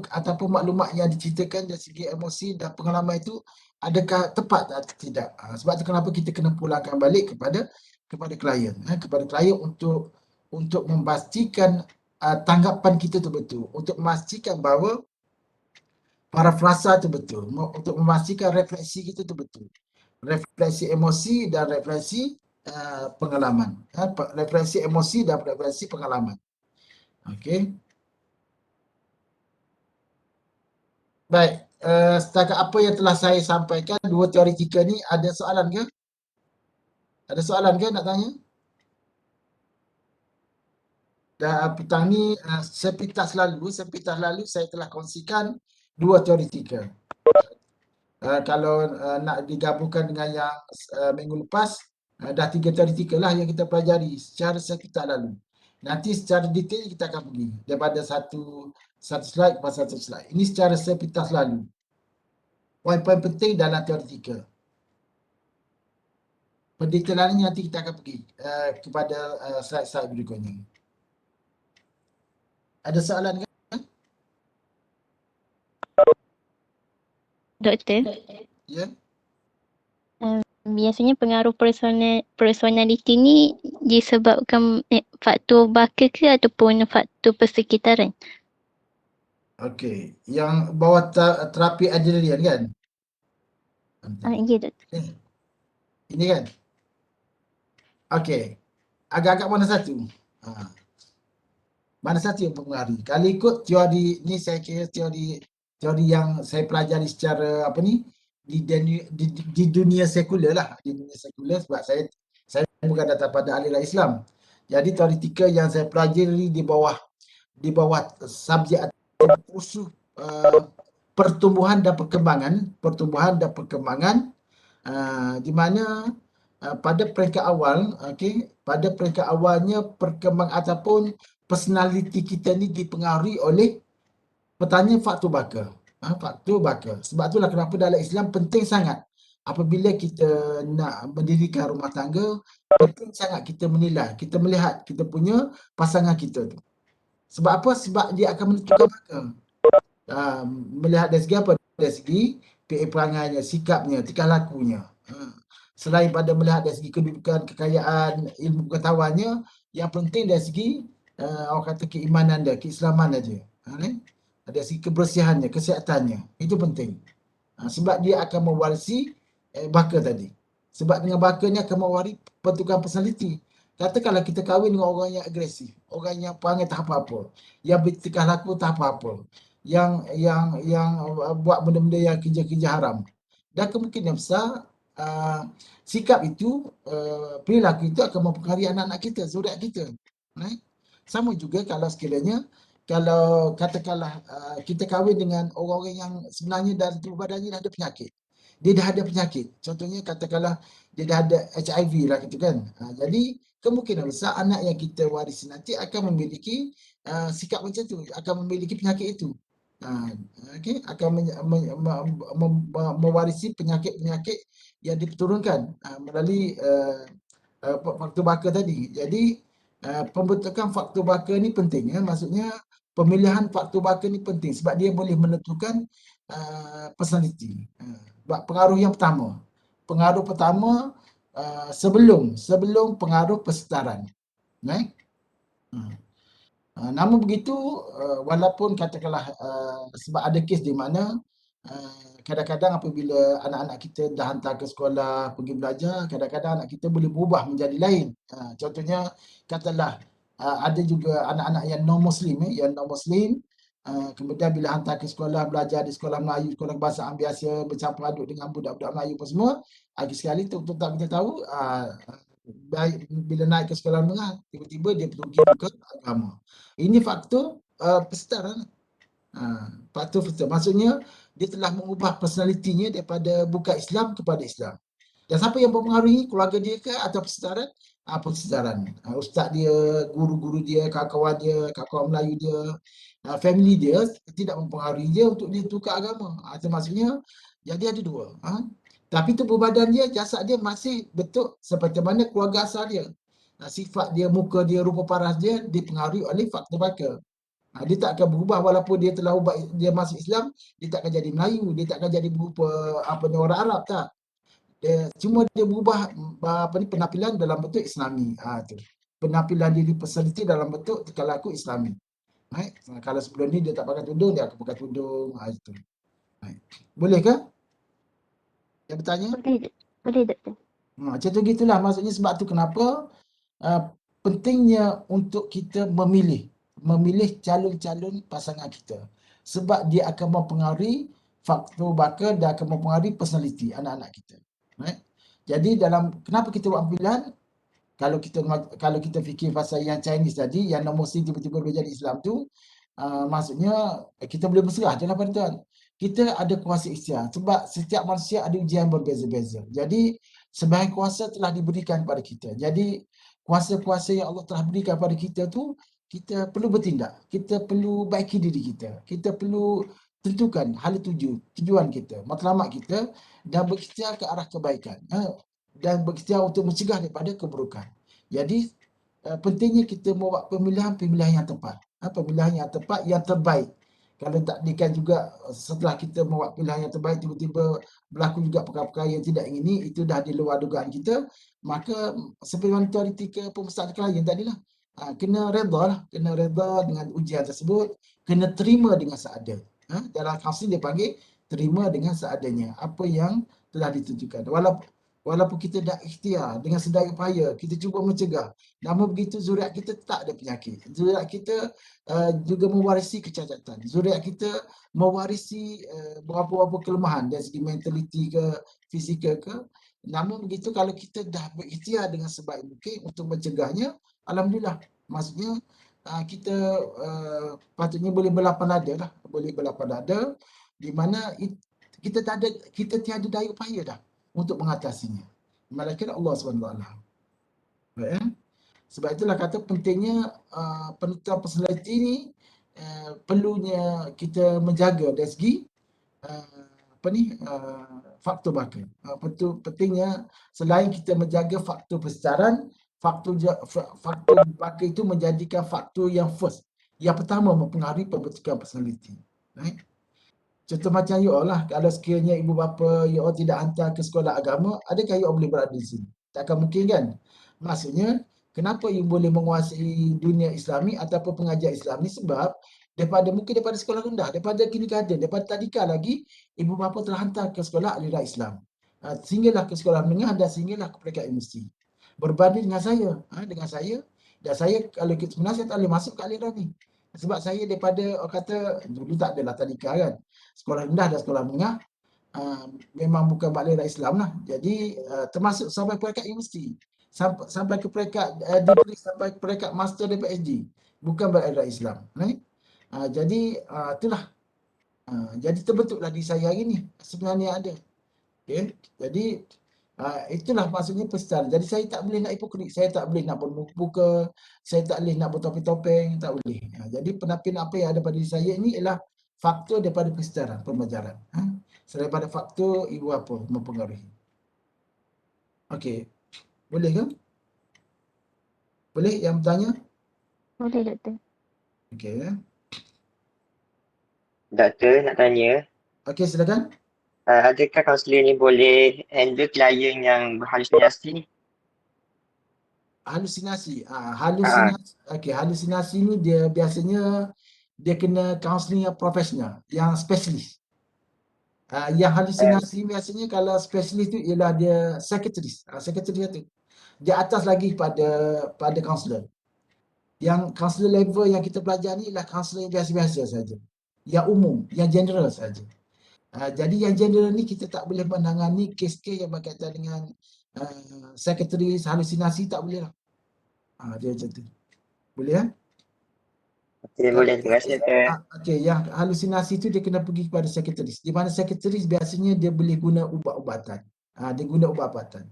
Ataupun maklumat yang diceritakan dari segi emosi dan pengalaman itu adakah tepat atau tidak? Sebab tu kenapa kita kena pulangkan balik kepada klien, untuk memastikan tanggapan kita tu betul, untuk memastikan bahawa parafrasa tu betul, untuk memastikan refleksi kita tu betul. Refleksi emosi dan refleksi pengalaman. Refleksi emosi dan refleksi pengalaman. Okey. Baik, setakat apa yang telah saya sampaikan, dua teoretikal ni, ada soalan ke? Ada soalan ke nak tanya? Dan petang ni, sepintas lalu saya telah kongsikan dua teoretikal. Kalau nak digabungkan dengan yang minggu lepas, dah 3 teoretikal lah yang kita pelajari secara sepintas lalu. Nanti secara detail kita akan pergi daripada satu slide ke satu slide. Ini secara sepintas lalu. Poin-poin penting dalam teoretikal. Pendetailan nanti kita akan pergi kepada slide-slide berikutnya. Ada soalan kan? Doktor, Ya. biasanya pengaruh personality ni disebabkan faktor baka ke ataupun faktor persekitaran? Okey, yang bawah terapi adrenalin kan? Ya doktor. Ini kan? Okey. Agak-agak mana satu? Mana satu yang mempengaruhi? Kalau ikut teori ni, saya kira teori yang saya pelajari secara di dunia sekular lah, di dunia sekular, sebab saya bukan datang pada aliran Islam. Jadi teoretikal yang saya pelajari di bawah subjek atau usul pertumbuhan dan perkembangan, di mana pada peringkat awal, pada peringkat awalnya perkembangan ataupun personality kita ni dipengaruhi oleh faktor baka. Faktor baka. Sebab itulah kenapa dalam Islam penting sangat apabila kita nak mendirikan rumah tangga, penting sangat kita menilai, kita melihat kita punya pasangan kita tu. Sebab apa? Sebab dia akan menentukan baka. Melihat dari segi apa? Dari segi perangainya, sikapnya, tingkah lakunya. Selain pada melihat dari segi kedudukan, kekayaan, ilmu pengetahuannya, yang penting dari segi orang kata keimanan dia, keislaman dia. Dari segi kebersihannya, kesihatannya. Itu penting. Sebab dia akan mewarisi baka tadi. Sebab dengan baka ni akan mewarisi bentukan personality. Katakanlah kita kahwin dengan orang yang agresif, orang yang perangai tak apa-apa, yang bertingkah laku tak apa-apa, yang buat benda-benda yang kerja-kerja haram. Dan kemungkinan besar sikap itu, perilaku itu akan mempengaruhi anak-anak kita, zuriat kita. Sama juga kalau sekiranya, kalau katakanlah kita kahwin dengan orang-orang yang sebenarnya dalam tubuh badannya dah ada penyakit. Dia dah ada penyakit. Contohnya katakanlah dia dah ada HIV lah gitu kan. Jadi kemungkinan besar anak yang kita warisi nanti akan memiliki sikap macam tu, akan memiliki penyakit itu. Okay? Akan mewarisi penyakit-penyakit yang diturunkan melalui faktor baka tadi. Jadi pembentukan faktor baka ni penting. Maksudnya pemilihan faktor baka ni penting sebab dia boleh menentukan personality. Pengaruh yang pertama. Pengaruh pertama sebelum pengaruh persetaraan. Namun begitu, walaupun katakanlah sebab ada kes di mana kadang-kadang apabila anak-anak kita dah hantar ke sekolah, pergi belajar, kadang-kadang anak kita boleh berubah menjadi lain. Contohnya, katalah ada juga anak-anak yang non-Muslim, kemudian bila hantar ke sekolah, belajar di sekolah Melayu, sekolah kebangsaan biasa, bercampur aduk dengan budak-budak Melayu pun semua, lagi sekali tu tak kita tahu, bila naik ke sekolah menengah, tiba-tiba dia pergi ke agama. Ini faktor persetaraan. Faktor persetaraan. Maksudnya, dia telah mengubah personalitinya daripada bukan Islam kepada Islam. Dan siapa yang mempengaruhi? Keluarga dia ke atau persetaraan? Persetaraan. Ustaz dia, guru-guru dia, kawan-kawan dia, kawan-kawan Melayu dia, family dia tidak mempengaruhi dia untuk dia tukar agama. Itu maksudnya, jadi ada dua. Tapi tubuh badan dia, jasad dia masih bentuk seperti mana keluarga asal dia. Sifat dia, muka dia, rupa paras dia dipengaruhi oleh faktor baka. Dia tak akan berubah walaupun dia telah ubah, dia masuk Islam, dia tak akan jadi Melayu, dia tak akan jadi berupa orang Arab, tak. Cuma dia berubah penampilan dalam bentuk Islami. Tu. Penampilan diri personality dalam bentuk tingkah laku Islami. Kalau sebelum ni dia tak pakai tudung, dia akan pakai tudung. Itu. Boleh ke? Dia bertanya? Boleh doktor. Macam tu gitulah. Maksudnya sebab tu kenapa pentingnya untuk kita memilih calon-calon pasangan kita. Sebab dia akan mempengaruhi faktor baka dan akan mempengaruhi personality anak-anak kita. Jadi kenapa kita buat pilihan? Kalau kita fikir pasal yang Chinese tadi, yang non-Muslim tiba-tiba boleh jadi Islam tu, maksudnya kita boleh berserah je lah pada Tuhan. Kita ada kuasa ikhtiar sebab setiap manusia ada ujian berbeza-beza. Jadi sebahagian kuasa telah diberikan kepada kita. Jadi kuasa-kuasa yang Allah telah berikan kepada kita tu, kita perlu bertindak. Kita perlu baiki diri kita. Kita perlu tentukan hala tujuan kita, matlamat kita dan berikhtiar ke arah kebaikan. Dan berikhtiar untuk mencegah daripada keburukan. Jadi pentingnya kita membuat pemilihan yang tepat. Pemilihan yang tepat, yang terbaik. Kalau takdirkan juga setelah kita membuat pilihan yang terbaik, tiba-tiba berlaku juga perkara-perkara yang tidak ingini, itu dah di luar dugaan kita, maka seperti mana tuan ketika pembesaran klien tadilah, kena redha lah, kena redha dengan ujian tersebut, kena terima dengan seada. Dalam kaunseling dia panggil terima dengan seadanya, apa yang telah ditentukan. Walaupun kita dah ikhtiar dengan sedaya upaya, kita cuba mencegah. Namun begitu zuriat kita tak ada penyakit. Zuriat kita juga mewarisi kecacatan. Zuriat kita mewarisi beberapa kelemahan dari segi mentaliti ke, fizikal ke. Namun begitu kalau kita dah berikhtiar dengan sebaik mungkin untuk mencegahnya, alhamdulillah. Maksudnya kita patutnya boleh berlapang dada lah. Boleh berlapang dada di mana kita tiada daya upaya dah untuk mengatasinya. Malaikat Allah SWT. Sebab itulah kata pentingnya penentuan personality ni perlunya kita menjaga dari segi faktor baka. Pentingnya selain kita menjaga faktor persedaran, faktor baka itu menjadikan faktor yang first, yang pertama mempengaruhi pembentukan personality. Right? Contoh macam you all lah, kalau sekiranya ibu bapa you all tidak hantar ke sekolah agama, adakah you all boleh berada di sini? Takkan mungkin kan? Maksudnya, kenapa you boleh menguasai dunia Islami ataupun pengajian Islam ni? Sebab mungkin daripada sekolah rendah, daripada kindergarten, daripada tadika lagi, ibu bapa telah hantar ke sekolah aliran Islam. Sehinggalah ke sekolah menengah dan sehinggalah ke peringkat universiti. Berbanding dengan saya, dan saya kalau sebenarnya saya tak boleh masuk ke aliran ni. Sebab saya daripada, orang kata, dulu tak adalah tadika kan. Sekolah rendah dan sekolah menengah memang bukan aliran Islam lah. Jadi termasuk sampai peringkat universiti. Sampai ke peringkat degree, sampai ke peringkat master dan PhD. Bukan beraliran Islam. Right? Jadi itulah. Jadi terbentuklah diri saya hari ni. Sebenarnya ada. Okay? Jadi itulah maksudnya persedaran. Jadi saya tak boleh nak hipokrit. Saya tak boleh nak bermuka. Saya tak boleh nak bertopeng-topeng. Tak boleh. Jadi penampilan apa yang ada pada diri saya ni ialah faktor daripada persedaran, pembelajaran. Selain daripada faktor ibu bapa mempengaruhi. Okey. Boleh ke? Boleh yang bertanya? Boleh, Doktor. Okey. Doktor nak tanya, Okey, silakan. adakah kaunselor ni boleh handle klien yang berhalusinasi ni? Halusinasi. Okey, halusinasi ni dia biasanya dia kena kaunseling yang profesional, yang spesialis. Yang halusinasi biasanya kalau spesialis tu ialah dia psikiatris. Psikiatris tu. Dia atas lagi pada kaunselor. Yang kaunselor level yang kita belajar ni ialah kaunselor yang biasa-biasa saja. Yang umum, yang general saja. Jadi yang general ni kita tak boleh menangani kes-kes yang berkaitan dengan psikiatris, halusinasi, tak boleh lah. Dia macam tu. Boleh kan? Okey, boleh. Terima kasih, Doktor. Okey, yang halusinasi tu dia kena pergi kepada psikiatris. Di mana psikiatris biasanya dia boleh guna ubat-ubatan. Dia guna ubat-ubatan.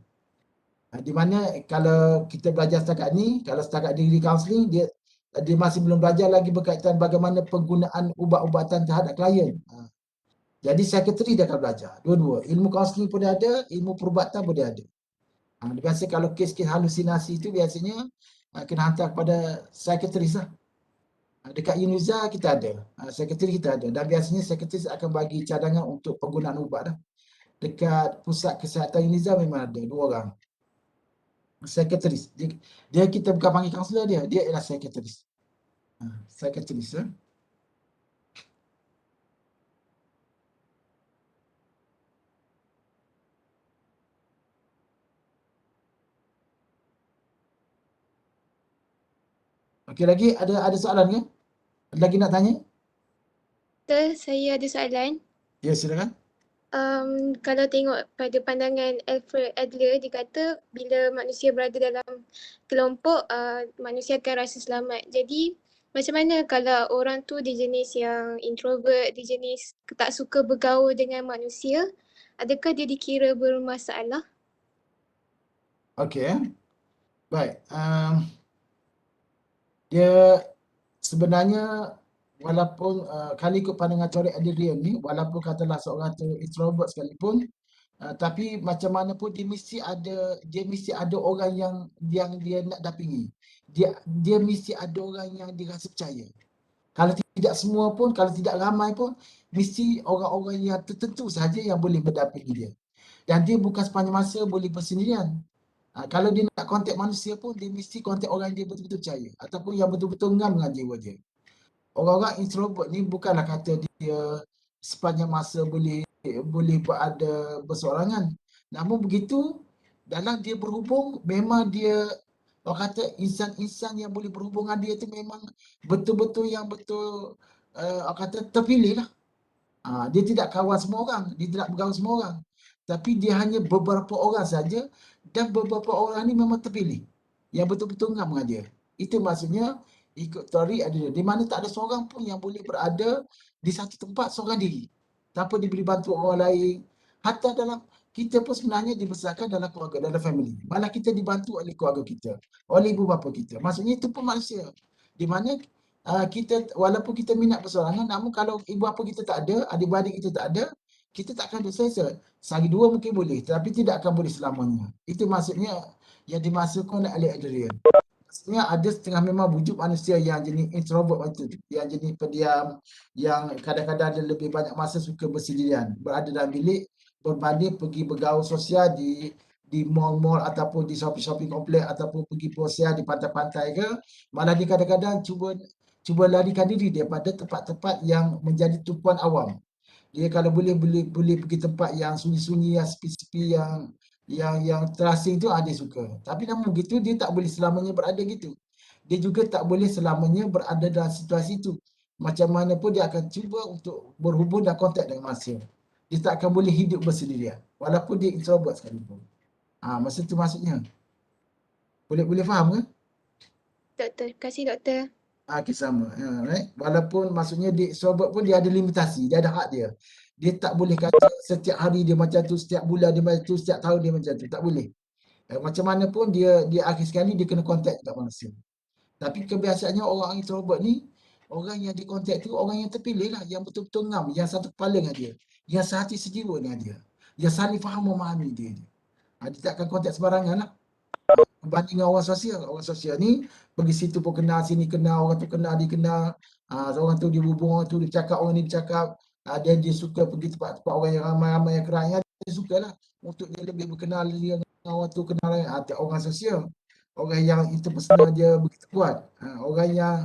Di mana kalau kita belajar setakat ni, kalau setakat degree counselling, dia masih belum belajar lagi berkaitan bagaimana penggunaan ubat-ubatan terhadap klien. Jadi psikiatris dia akan belajar. Dua-dua. Ilmu counselling pun dia ada, ilmu perubatan pun dia ada. Biasa kalau kes-kes halusinasi itu biasanya kena hantar kepada psikiatris lah. Dekat Uniza kita ada, psikiatris kita ada. Dan biasanya psikiatris akan bagi cadangan untuk penggunaan ubat dah. Dekat pusat kesihatan Uniza memang ada 2 orang. Psikiatris. Dia kita bukan panggil kaunselor dia ialah psikiatris. Psikiatris. Okey, lagi ada soalan ke? Ada lagi nak tanya? Doktor, saya ada soalan. Ya, silakan. Kalau tengok pada pandangan Alfred Adler, dia kata bila manusia berada dalam kelompok, manusia akan rasa selamat. Jadi macam mana kalau orang tu dia jenis yang introvert, dia jenis tak suka bergaul dengan manusia, adakah dia dikira bermasalah? Okey. Baik. Dia sebenarnya walaupun kalau ikut pandangan teori Adlerian ni, walaupun katalah seorang tu introvert sekalipun, tapi macam mana pun dia mesti ada orang yang dia nak dapingi. Dia mesti ada orang yang dia rasa percaya. Kalau tidak semua pun, kalau tidak ramai pun, mesti orang-orang yang tertentu sahaja yang boleh mendampingi dia. Dan dia bukan sepanjang masa boleh bersendirian. Kalau dia nak kontak manusia pun, dia mesti kontak orang yang dia betul-betul percaya. Ataupun yang betul-betul ngam dengan jiwa dia. Orang-orang introvert ni bukanlah kata dia sepanjang masa boleh berada bersorangan. Namun begitu, dalam dia berhubung, memang dia, orang kata insan-insan yang boleh berhubung dengan dia tu memang betul-betul yang betul, orang kata terpilih lah. Dia tidak kawan semua orang, dia tidak bergaul semua orang. Tapi dia hanya beberapa orang saja dan beberapa orang ni memang terpilih. Yang betul-betul ngam dengan dia. Itu maksudnya ikut teori ada di mana tak ada seorang pun yang boleh berada di satu tempat seorang diri. Tanpa diberi bantu orang lain. Hatta dalam kita pun sebenarnya dibesarkan dalam keluarga, dalam family. Malah kita dibantu oleh keluarga kita, oleh ibu bapa kita. Maksudnya itu pun manusia. Di mana kita walaupun kita minat bersorangan, namun kalau ibu bapa kita tak ada, adik-beradik kita tak ada, kita tak akan duk selesa. Sehari dua mungkin boleh, tapi tidak akan boleh selamanya. Itu maksudnya yang dimaksudkan oleh ahli Adrian. Maksudnya ada setengah memang wujud manusia yang jenis introvert macam tu, yang jenis pendiam, yang kadang-kadang ada lebih banyak masa suka bersendirian, berada dalam bilik berbanding pergi bergaul sosial di mall-mall ataupun di shopping-shopping komplek ataupun pergi bersosial di pantai-pantai ke, malah dia kadang-kadang cuba larikan diri daripada tempat-tempat yang menjadi tumpuan awam. Dia kalau boleh pergi tempat yang sunyi-sunyi, yang sepi-sepi, yang terasing tu dia suka. Tapi namun begitu dia tak boleh selamanya berada gitu. Dia juga tak boleh selamanya berada dalam situasi itu. Macam mana pun dia akan cuba untuk berhubung dan kontak dengan manusia. Dia tak akan boleh hidup bersendirian walaupun dia introvert sekalipun. Masa tu maksudnya. Boleh faham ke? Doktor, kasih doktor. Okey, sama. Right? Walaupun maksudnya dia extrovert pun dia ada limitasi, dia ada hak dia. Dia tak boleh kata setiap hari dia macam tu, setiap bulan dia macam tu, setiap tahun dia macam tu. Tak boleh. Macam mana pun dia akhir sekali dia kena kontak dengan manusia. Tapi kebiasaannya orang introvert ni, orang yang dikontak tu orang yang terpilih lah, yang betul-betul ngam, yang satu kepala dengan dia, yang sehati sejiwa dengan dia, yang saling faham memahami dia. Dia tak akan kontak sembarangan lah. Berbanding dengan orang sosial ni pergi situ pun kenal, sini kenal, orang tu kenal, dia kenal, orang tu dia hubung, orang tu dia cakap, orang ni dia cakap, dia suka pergi tempat-tempat orang yang ramai-ramai yang kerangan, dia sukalah untuk dia lebih berkenal dengan orang tu, kenal orang sosial, orang yang interpersonal dia begitu kuat, orang yang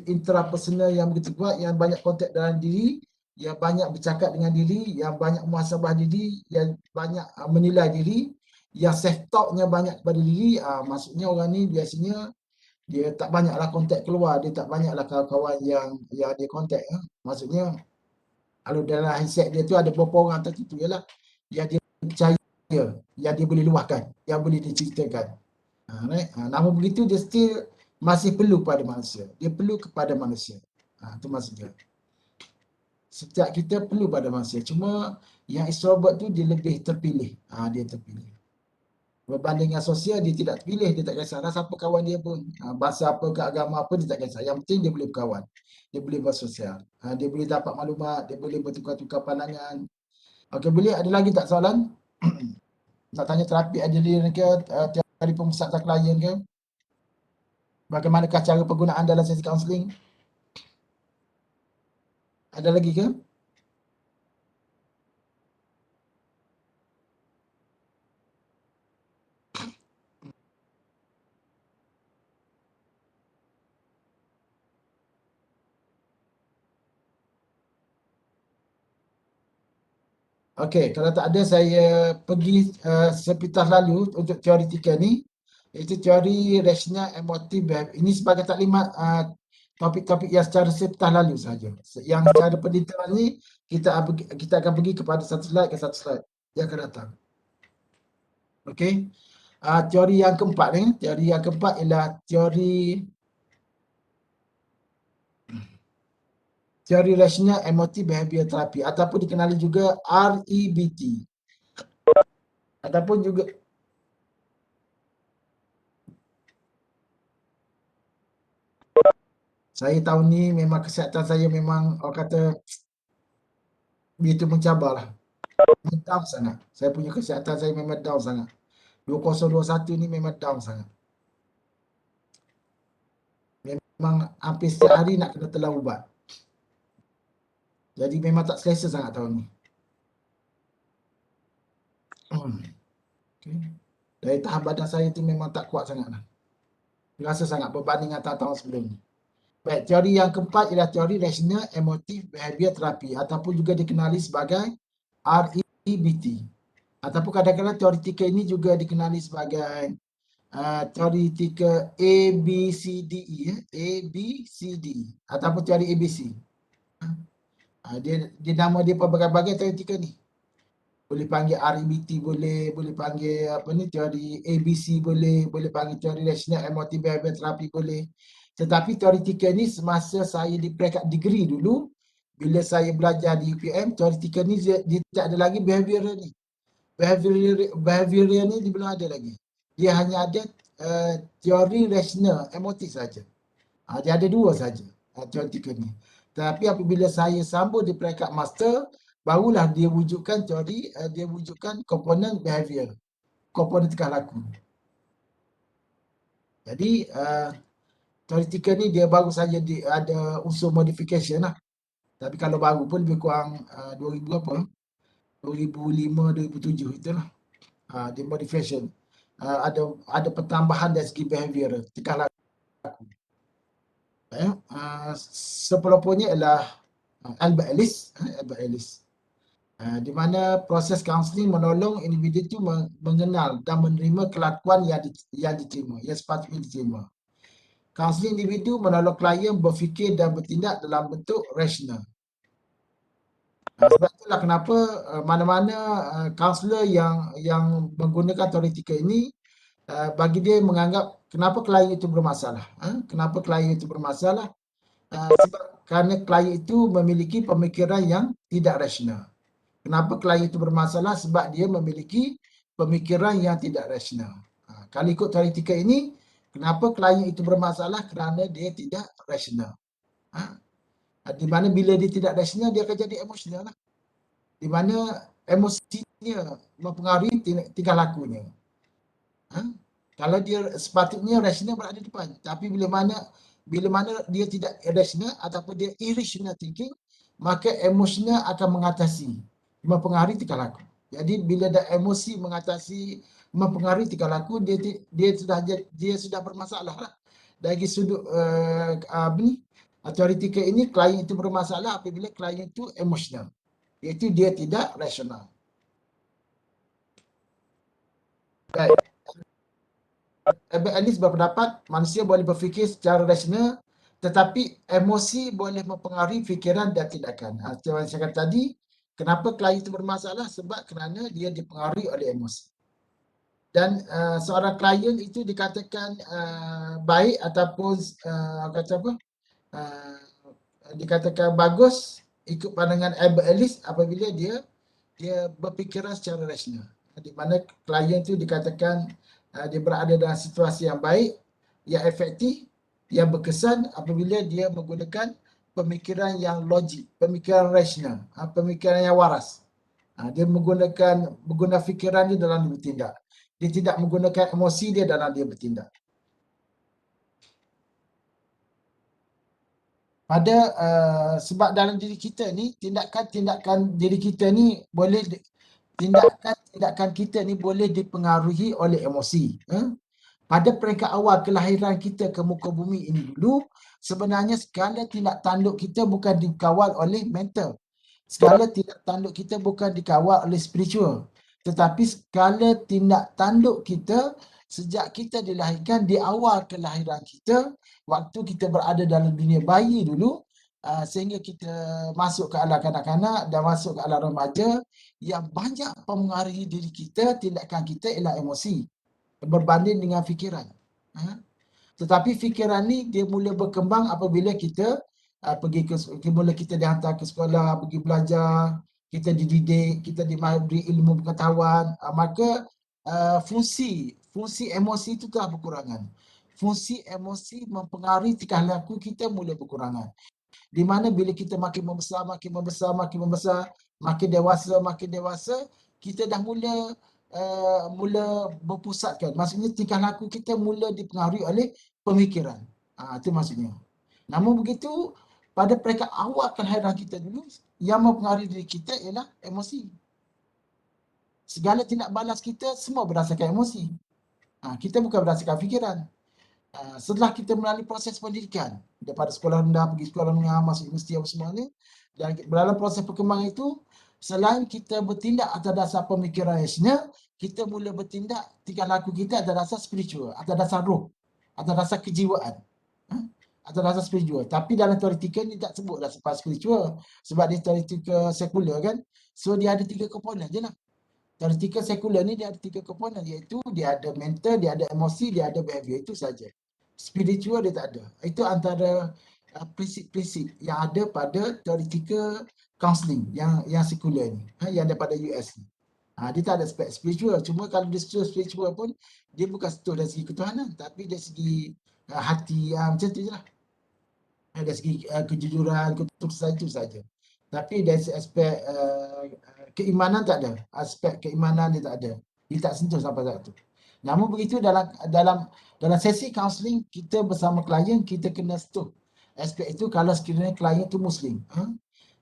intrapersonal yang begitu kuat, yang banyak kontak dalam diri, yang banyak bercakap dengan diri, yang banyak muhasabah diri, yang banyak menilai diri, yang self-talknya banyak kepada diri, maksudnya orang ni biasanya dia tak banyaklah kontak keluar, dia tak banyaklah kawan-kawan yang dia kontak. Maksudnya kalau dalam handset dia tu ada beberapa orang tertentu ialah yang dia percaya, yang dia boleh luahkan, yang boleh diceritakan. Right? Namun begitu dia still masih perlu pada manusia. Dia perlu kepada manusia. Itu maksudnya. Setiap kita perlu pada manusia. Cuma yang extrovert tu dia lebih terpilih. Dia terpilih. Berbanding dengan sosial, dia tidak terpilih, dia tak kisahlah siapa kawan dia pun, bahasa apa, keagama apa, dia tak kisah. Yang penting dia boleh berkawan, dia boleh bersosial, dia boleh dapat maklumat, dia boleh bertukar-tukar pandangan. Okey, boleh ada lagi tak soalan? Nak tanya terapi Adrian ke, teori pemusatan klien ke? Bagaimanakah cara penggunaan dalam sesi kaunseling? Ada lagi ke? Okey, kalau tak ada saya pergi sepintas lalu untuk teoretikal ni, iaitu teori rasional emotif behavior. Ini sebagai taklimat topik-topik yang secara sepintas lalu saja. Yang secara pendetalan ni kita akan pergi kepada satu slide ke satu slide yang akan datang. Okey. Teori yang keempat ni, teori yang keempat ialah teori rasional emotif behavior therapy ataupun dikenali juga REBT. Ataupun juga saya tahun ni memang kesihatan saya memang orang kata begitu mencabar lah. Down sangat. Saya punya kesihatan saya memang down sangat. 2021 ni memang down sangat. Memang hampir setiap hari nak kena telan ubat. Jadi memang tak selesa sangat tahun ni. Okay. Dari tahap badan saya tu memang tak kuat sangat lah. Rasa sangat berbanding dengan tahun sebelum ni. Baik, teori yang keempat ialah teori rasional emotif behavior therapy ataupun juga dikenali sebagai REBT. Ataupun kadang-kadang teoretikal ini juga dikenali sebagai teoretikal ABCDE, ABCDE ataupun teori ABC. Dia nama dia pelbagai-bagai teoretikal ni. Boleh panggil REBT boleh panggil apa ni, teori ABC boleh panggil teori rasional emotive behavior therapy boleh. Tetapi teoretikal ni semasa saya di peringkat degree dulu, bila saya belajar di UPM, teoretikal ni dia tak ada lagi behavioral ni. Behavioral ni dia belum ada lagi. Dia hanya ada teori rasional emotif saja. Dia ada dua saja teoretikal ni. Tapi apabila saya sambung di peringkat master, barulah dia wujudkan teori, dia wujudkan komponen behavior, komponen tingkah laku. Jadi teoretikal ni dia baru saja ada unsur modification lah. Tapi kalau baru pun lebih kurang 2000 apa? 2005, 2007 itulah. Dia modification. Ada pertambahan dari segi behavior, tingkah laku. Sepelopornya ialah Albert Ellis. Albert Ellis. Di mana proses kaunseling menolong individu itu mengenal dan menerima kelakuan yang diterima, yang sepatutnya diterima. Kaunseling individu menolong klien berfikir dan bertindak dalam bentuk rasional. Sebab itulah kenapa mana-mana kaunselor yang menggunakan teoretikal ini, bagi dia menganggap kenapa klien itu bermasalah. Kenapa klien itu bermasalah? Sebab kerana klien itu memiliki pemikiran yang tidak rasional. Kenapa klien itu bermasalah? Sebab dia memiliki pemikiran yang tidak rasional. Kalau ikut teoretikal ini, kenapa klien itu bermasalah? Kerana dia tidak rasional. Di mana bila dia tidak rasional, dia akan jadi emosional lah. Di mana emosinya mempengaruhi tingkah lakunya. Kalau dia sepatutnya rasional berada di depan, tapi bila mana dia tidak rasional ataupun dia irrational thinking, maka emosional akan mengatasi, mempengaruhi tingkah laku. Jadi bila ada emosi mempengaruhi tingkah laku, dia sudah bermasalah lah. Dari sudut teoretikal ini, klien itu bermasalah apabila klien itu emosional, iaitu dia tidak rasional. Baik. Albert Ellis berpendapat manusia boleh berfikir secara rasional, tetapi emosi boleh mempengaruhi fikiran dan tindakan. Seperti yang saya kata tadi, kenapa klien itu bermasalah? Sebab kerana dia dipengaruhi oleh emosi. Dan seorang klien itu dikatakan baik ataupun dikatakan bagus ikut pandangan Albert Ellis apabila dia berfikiran secara rasional. Di mana klien itu dikatakan dia berada dalam situasi yang baik, yang efektif, yang berkesan apabila dia menggunakan pemikiran yang logik, pemikiran rasional, pemikiran yang waras. Dia menggunakan fikiran dia dalam dia bertindak. Dia tidak menggunakan emosi dia dalam dia bertindak. Sebab dalam diri kita ni, tindakan diri kita ni boleh tindakan kita ni boleh dipengaruhi oleh emosi. Pada peringkat awal kelahiran kita ke muka bumi ini dulu, sebenarnya segala tindak tanduk kita bukan dikawal oleh mental. Segala tindak tanduk kita bukan dikawal oleh spiritual. Tetapi segala tindak tanduk kita sejak kita dilahirkan, di awal kelahiran kita, waktu kita berada dalam dunia bayi dulu, sehingga kita masuk ke alam kanak-kanak dan masuk ke alam remaja, yang banyak mempengaruhi diri kita, tindakan kita ialah emosi berbanding dengan fikiran. Tetapi fikiran ni dia mula berkembang apabila kita mula kita dihantar ke sekolah, pergi belajar, kita dididik, kita diberi ilmu pengetahuan, maka fungsi emosi itu telah berkurangan. Fungsi emosi mempengaruhi tingkah laku kita mula berkurangan. Di mana bila kita makin membesar, makin dewasa, kita dah mula berpusatkan. Maksudnya tingkah laku kita mula dipengaruhi oleh pemikiran. Itu maksudnya. Namun begitu, pada peringkat awal kelahiran kita dulu, yang mempengaruhi diri kita ialah emosi. Segala tindak balas kita semua berdasarkan emosi. Kita bukan berdasarkan fikiran. Setelah kita melalui proses pendidikan, daripada sekolah rendah pergi sekolah menengah, masuk universiti apa semua ni, dan dalam proses perkembangan itu, selain kita bertindak atas dasar pemikiran rasional, kita mula bertindak tingkah laku kita atas dasar spiritual, atas dasar roh, atas dasar kejiwaan, atas dasar spiritual. Tapi dalam teoretikal ni tak sebut dah sebab spiritual, sebab dia teoretikal sekular kan. So dia ada 3 komponen je lah. Teoretikal sekular ni dia ada 3 komponen, iaitu dia ada mental, dia ada emosi, dia ada behavior, itu saja. Spiritual dia tak ada. Itu antara prinsip-prinsip yang ada pada theoretical counselling yang sekular ni, yang daripada US ni. Dia tak ada aspek spiritual. Cuma kalau dia spiritual pun, dia bukan setuh dari segi ketuhanan, tapi dari segi hati, macam tu je lah. Dari segi kejujuran, ketulusan, itu saja. Tapi dari aspek keimanan tak ada. Aspek keimanan dia tak ada. Dia tak sentuh sampai saat itu. Namun begitu dalam sesi kaunseling kita bersama klien, kita kena sentuh aspek itu kalau sekiranya klien itu Muslim.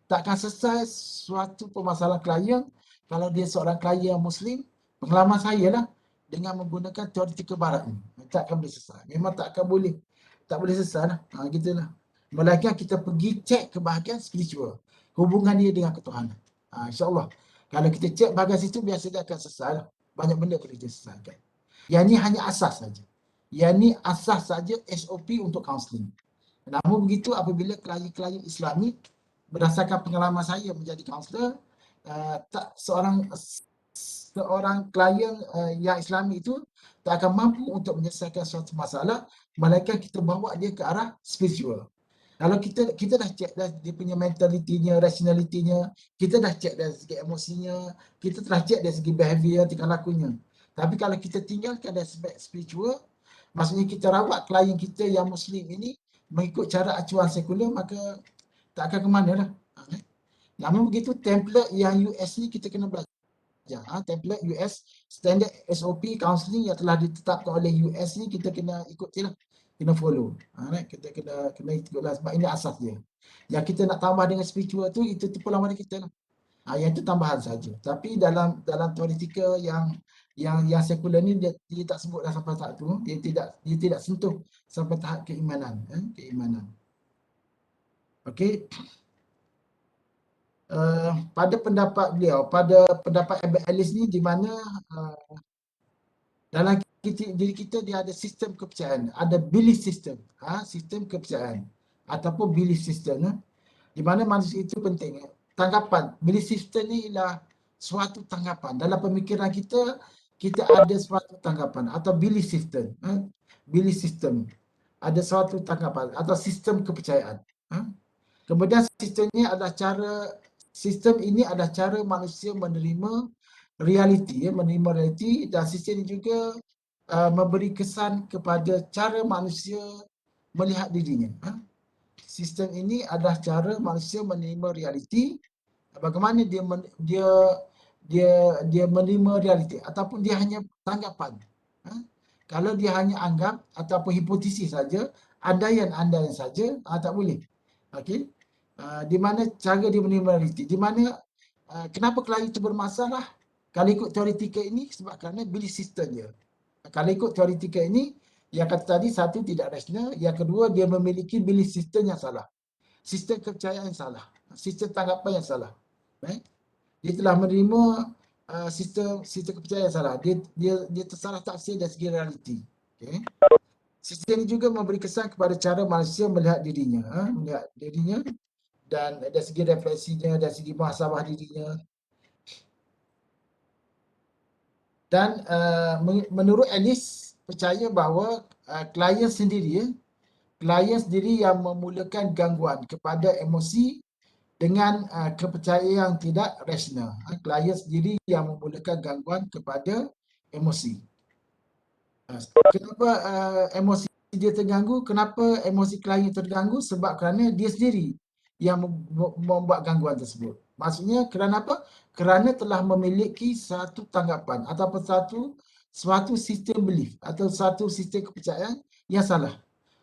Takkan selesai suatu permasalahan klien kalau dia seorang klien yang Muslim. Pengalaman saya lah dengan menggunakan teoretikal barat ni. Takkan boleh selesai. Memang takkan boleh. Tak boleh selesai lah. Gitulah. Melainkan kita pergi cek kebahagiaan spiritual. Hubungan dia dengan ketuhanan. InsyaAllah. Kalau kita cek bahagian situ, biasa dia akan selesai lah. Banyak benda boleh dia selesaikan. Yang ni hanya asas saja. Yang ni asas saja SOP untuk kaunseling. Namun begitu apabila klien-klien Islami, berdasarkan pengalaman saya menjadi kaunselor, tak seorang klien yang Islami itu tak akan mampu untuk menyelesaikan suatu masalah, melainkan kita bawa dia ke arah spiritual. Kalau kita dah cek dah dia punya mentalitinya, rationalitinya, kita dah cek dari segi emosinya, kita telah cek dari segi behavior, tingkah lakunya. Tapi kalau kita tinggalkan dari aspek spiritual, maksudnya kita rawat klien kita yang Muslim ini mengikut cara acuan sekular, maka tak akan ke mana lah. Namun begitu template yang US ni kita kena belajar. Template US, standard SOP counselling yang telah ditetapkan oleh US ni kita kena ikutilah. Kena follow. Kita kena ikutlah sebab ini asas dia. Yang kita nak tambah dengan spiritual tu, itu pengalaman kita lah. Yang itu tambahan saja. Tapi dalam teoretikal yang sekular ni dia tak sebut dah sampai tahap tu. Dia tidak sentuh sampai tahap keimanan. Keimanan. Okey. Pada pendapat beliau, pada pendapat Albert Ellis ni, di mana dalam diri kita dia ada sistem kepercayaan, ada belief system, sistem kepercayaan ataupun belief system, di mana manusia itu penting. Tanggapan, belief system ni ialah suatu tanggapan. Dalam pemikiran kita ada suatu tanggapan atau belief system. Belief system. Ada suatu tanggapan atau sistem kepercayaan. Kemudian sistem ini adalah cara manusia menerima realiti, dan sistem ini juga memberi kesan kepada cara manusia melihat dirinya. Sistem ini adalah cara manusia menerima realiti, bagaimana dia menerima realiti ataupun dia hanya tanggapan. Kalau dia hanya anggap ataupun hipotesis saja, andaian saja, tak boleh. Okey. Di mana cara dia menerima realiti, di mana kenapa klien itu bermasalah kalau ikut teoretikal ini, sebab kerana belief system dia. Kalau ikut teoretikal ini, yang kata tadi, satu tidak rasional, yang kedua dia memiliki belief system yang salah, sistem kepercayaan yang salah, sistem tanggapan yang salah. Dia telah menerima sistem kepercayaan yang salah, dia tersalah tafsir dari segi realiti. Okay. Sistem ini juga memberi kesan kepada cara manusia melihat dirinya, dan dari segi refleksinya, dari segi muhasabah dirinya. Dan menurut Ellis percaya bahawa klien sendiri yang memulakan gangguan kepada emosi dengan kepercayaan yang tidak rasional. Klien sendiri yang memulakan gangguan kepada emosi. Kenapa emosi dia terganggu? Kenapa emosi klien terganggu? Sebab kerana dia sendiri yang membuat gangguan tersebut. Maksudnya kerana apa? Kerana telah memiliki satu tanggapan ataupun suatu sistem belief atau satu sistem kepercayaan yang salah.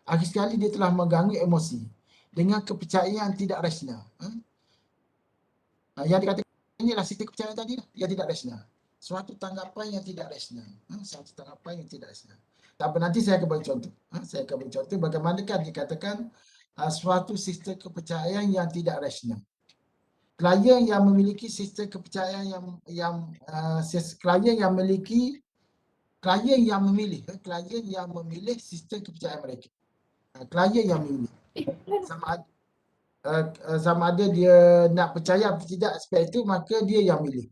Akhir sekali dia telah mengganggu emosi dengan kepercayaan yang tidak rasional. Yang dikatakan ini adalah sistem kepercayaan tadi yang tidak rasional. Suatu tanggapan yang tidak rasional. Suatu tanggapan yang tidak rasional. Tak apa, nanti saya akan bagi contoh. Saya akan bagi contoh bagaimanakah dikatakan suatu sistem kepercayaan yang tidak rasional. Klien yang memiliki sistem kepercayaan klien yang memilih sistem kepercayaan mereka. Klien yang memilih. Sama ada dia nak percaya atau tidak aspek itu, maka dia yang milih.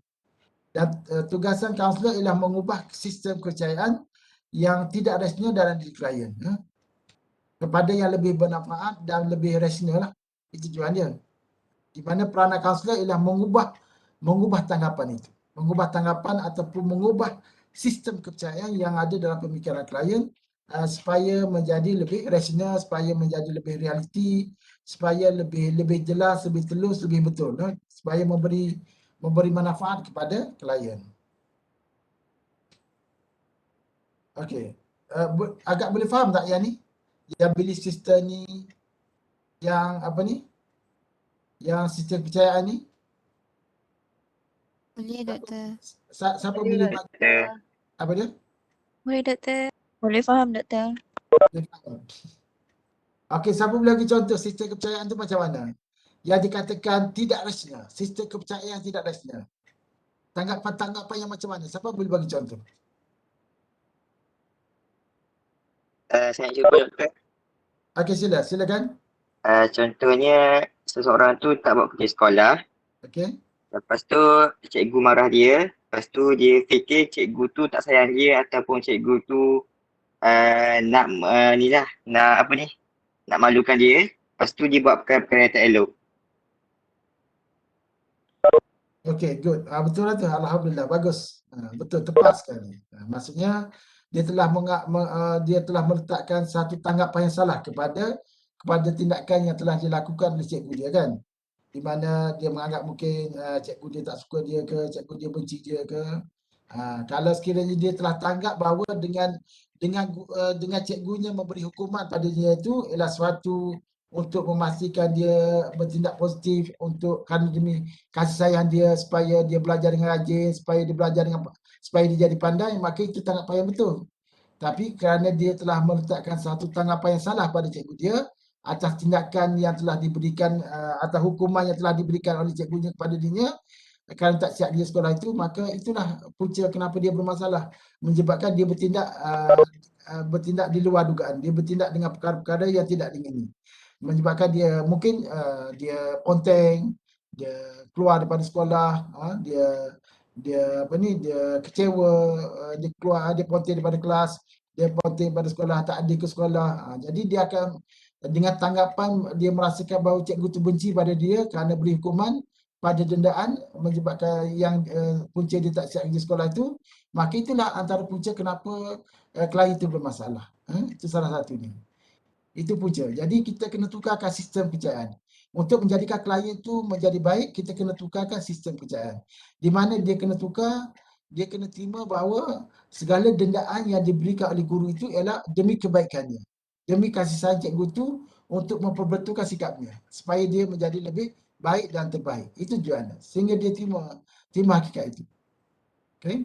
Dan tugasan kaunselor ialah mengubah sistem kepercayaan yang tidak rasional dalam diri klien kepada yang lebih bermanfaat dan lebih rasional lah. Itu tujuan dia. Di mana peranan kaunselor ialah mengubah tanggapan itu. Mengubah tanggapan ataupun mengubah sistem kepercayaan yang ada dalam pemikiran klien supaya menjadi lebih rasional, supaya menjadi lebih realiti, supaya lebih jelas, lebih telus, lebih betul, supaya memberi manfaat kepada klien. Okey. Agak boleh faham tak yang ni? Yang belief system ni, yang apa ni? Yang sistem kepercayaan ni? Boleh doktor. Siapa Boleh, boleh Doktor. buat apa dia? Boleh doktor. Boleh faham doktor. Boleh faham. Okey, siapa boleh bagi contoh sistem kepercayaan tu macam mana? Yang dikatakan tidak rasional, sistem kepercayaan yang tidak rasional. Tanggapan yang macam mana? Siapa boleh bagi contoh? Saya nak cuba doktor. Okey, silakan. Contohnya seseorang tu tak buat kerja sekolah. Okey. Lepas tu cikgu marah dia. Lepas tu dia fikir cikgu tu tak sayang dia ataupun cikgu tu nak nak malukan dia. Lepas tu dia buat perkara-perkara yang tak elok. Okey, good. Betul lah tu. Alhamdulillah, bagus. Betul, tepat sekali. Maksudnya dia telah meletakkan satu tanggapan yang salah kepada tindakan yang telah dilakukan oleh cikgu dia kan. Di mana dia menganggap mungkin cikgu dia tak suka dia ke, cikgu dia benci dia ke. Kalau sekiranya dia telah tanggap bahawa dengan cikgunya memberi hukuman pada dia itu ialah suatu untuk memastikan dia bertindak positif kerana demi kasih sayang dia supaya dia belajar dengan rajin, supaya dia jadi pandai, maka itu tanggapan yang betul. Tapi kerana dia telah meletakkan satu tanggapan yang salah pada cikgu dia atas tindakan yang telah diberikan atau hukuman yang telah diberikan oleh cikgunya kepada dirinya kerana tak siap dia sekolah itu, maka itulah punca kenapa dia bermasalah, menyebabkan dia bertindak di luar dugaan, dia bertindak dengan perkara-perkara yang tidak diingini, menyebabkan dia mungkin dia ponteng, dia keluar daripada sekolah, dia kecewa, dia keluar, dia ponteng daripada kelas, dia ponteng daripada sekolah, tak ada ke sekolah. Jadi dia akan dengan tanggapan dia merasakan bahawa cikgu tu benci pada dia kerana beri hukuman pada dendaan menyebabkan yang punca dia tak siap pergi sekolah itu, maka itulah antara punca kenapa klien itu bermasalah. Itu salah satunya. Itu punca. Jadi kita kena tukarkan sistem kepercayaan. Untuk menjadikan klien itu menjadi baik, kita kena tukarkan sistem kepercayaan. Di mana dia kena tukar, dia kena terima bahawa segala dendaan yang diberikan oleh guru itu ialah demi kebaikannya. Demi kasih sayang cikgu itu untuk memperbetulkan sikapnya. Supaya dia menjadi lebih baik dan terbaik. Itu tujuannya. Sehingga dia terima hakikat itu. Okay.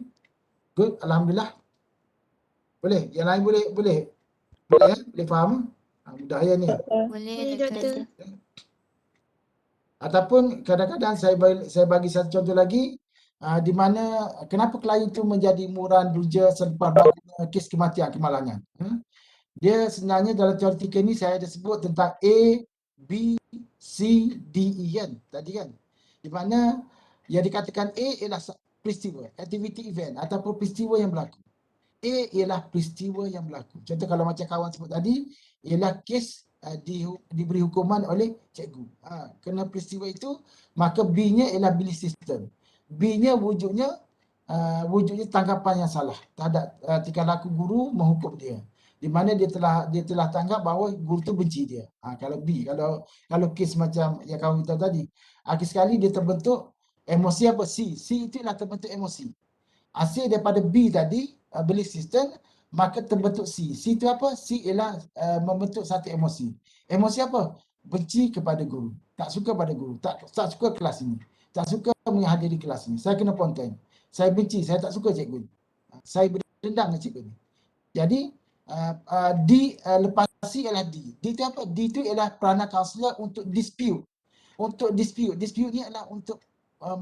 Good. Alhamdulillah. Boleh? Yang lain boleh? Boleh ya? Boleh faham? Mudah ya ni. Boleh Boleh doktor. doktor. Ataupun kadang-kadang saya bagi satu contoh lagi, di mana kenapa klien itu menjadi muran duja selepas berlakunya kes kematian, kemalangan. Dia sebenarnya dalam teoretikal ni saya ada sebut tentang A, B, C, D, E kan tadi kan. Di mana yang dikatakan A ialah peristiwa, activity event ataupun peristiwa yang berlaku. A ialah peristiwa yang berlaku. Contoh kalau macam kawan sebut tadi, ialah kes diberi hukuman oleh cikgu. Kena peristiwa itu, maka B-nya ialah belief system. B-nya wujudnya tanggapan yang salah terhadap tingkah laku guru menghukum dia. Di mana dia telah tanggap bahawa guru tu benci dia. Kalau B, kalau kes macam yang kawan tahu tadi, akhir sekali dia terbentuk emosi apa? C. C itu ialah terbentuk emosi. Hasil daripada B tadi, belief system, maka terbentuk C. C itu apa? C ialah membentuk satu emosi. Emosi apa? Benci kepada guru. Tak suka pada guru. Tak suka kelas ini. Tak suka menghadiri kelas ini. Saya kena ponteng. Saya benci. Saya tak suka cikgu ini. Saya berdendam dengan cikgu ini. Jadi, D lepas C ialah D. D itu apa? D itu ialah peranan kaunselor untuk dispute. Untuk dispute. Dispute ni adalah untuk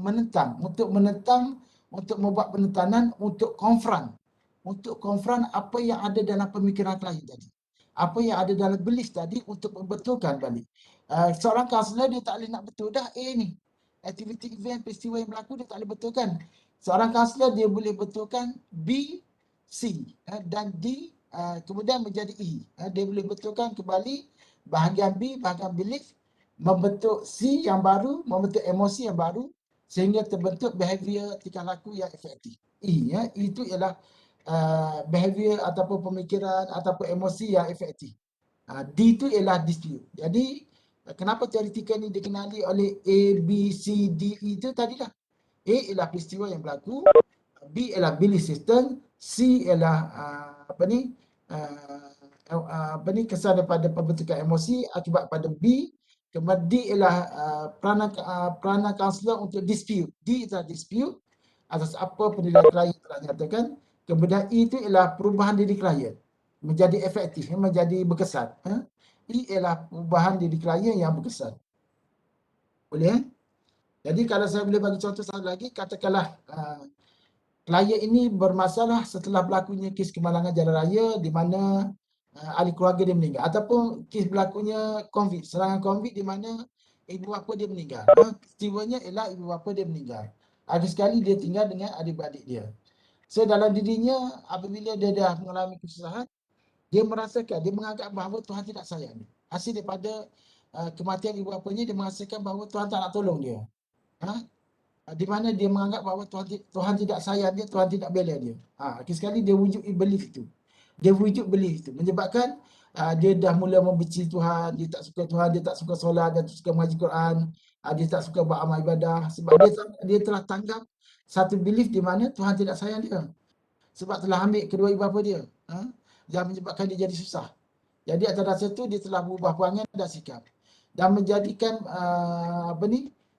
menentang. Untuk membuat penentanan, untuk confront. Untuk confront apa yang ada dalam pemikiran klien tadi. Apa yang ada dalam belief tadi untuk membetulkan balik. Seorang kaunselor dia tak boleh nak betul dah A ni. Activity event, peristiwa yang berlaku dia tak boleh betulkan. Seorang kaunselor dia boleh betulkan B, C dan D kemudian menjadi E. Dia boleh betulkan kembali bahagian B, bahagian belief, membentuk C yang baru, membentuk emosi yang baru sehingga terbentuk behavior tingkah laku yang efektif. E itu ialah behavior ataupun pemikiran ataupun emosi yang efektif. D itu ialah dispute. Jadi kenapa theoretical ni dikenali oleh A, B, C, D, E itu tadi dah. A ialah peristiwa yang berlaku, B ialah belief system, C ialah kesan daripada pembentukan emosi akibat pada B, kemudian D ialah peranan kaunselor untuk dispute. D adalah dispute atas apa penilaian klien telah nyatakan. Kemudian E itu ialah perubahan diri klien menjadi efektif, menjadi berkesan. E ialah perubahan diri klien yang berkesan. Boleh? Jadi kalau saya boleh bagi contoh satu lagi, katakanlah klien ini bermasalah setelah berlakunya kes kemalangan jalan raya di mana ahli keluarga dia meninggal, ataupun kes berlakunya COVID, serangan COVID di mana ibu bapa dia meninggal. Peristiwanya ialah ibu bapa dia meninggal. Ada sekali dia tinggal dengan adik-beradik dia. So dalam dirinya apabila dia dah mengalami kesusahan, dia merasakan, dia menganggap bahawa Tuhan tidak sayang dia. Hasil daripada kematian ibu bapanya, dia merasakan bahawa Tuhan tak nak tolong dia. Di mana dia menganggap bahawa Tuhan tidak sayang dia, Tuhan tidak bela dia. Akhir sekali dia wujud belief itu. Dia wujud belief itu. Menyebabkan dia dah mula membenci Tuhan, dia tak suka Tuhan, dia tak suka solat, dia tak suka mengaji Quran, dia tak suka buat amal ibadah. Sebab dia telah tanggap satu belief di mana Tuhan tidak sayang dia. Sebab telah ambil kedua ibu bapa dia. Yang menyebabkan dia jadi susah. Jadi atas dasar itu dia telah berubah perangai dan sikap. Dan menjadikan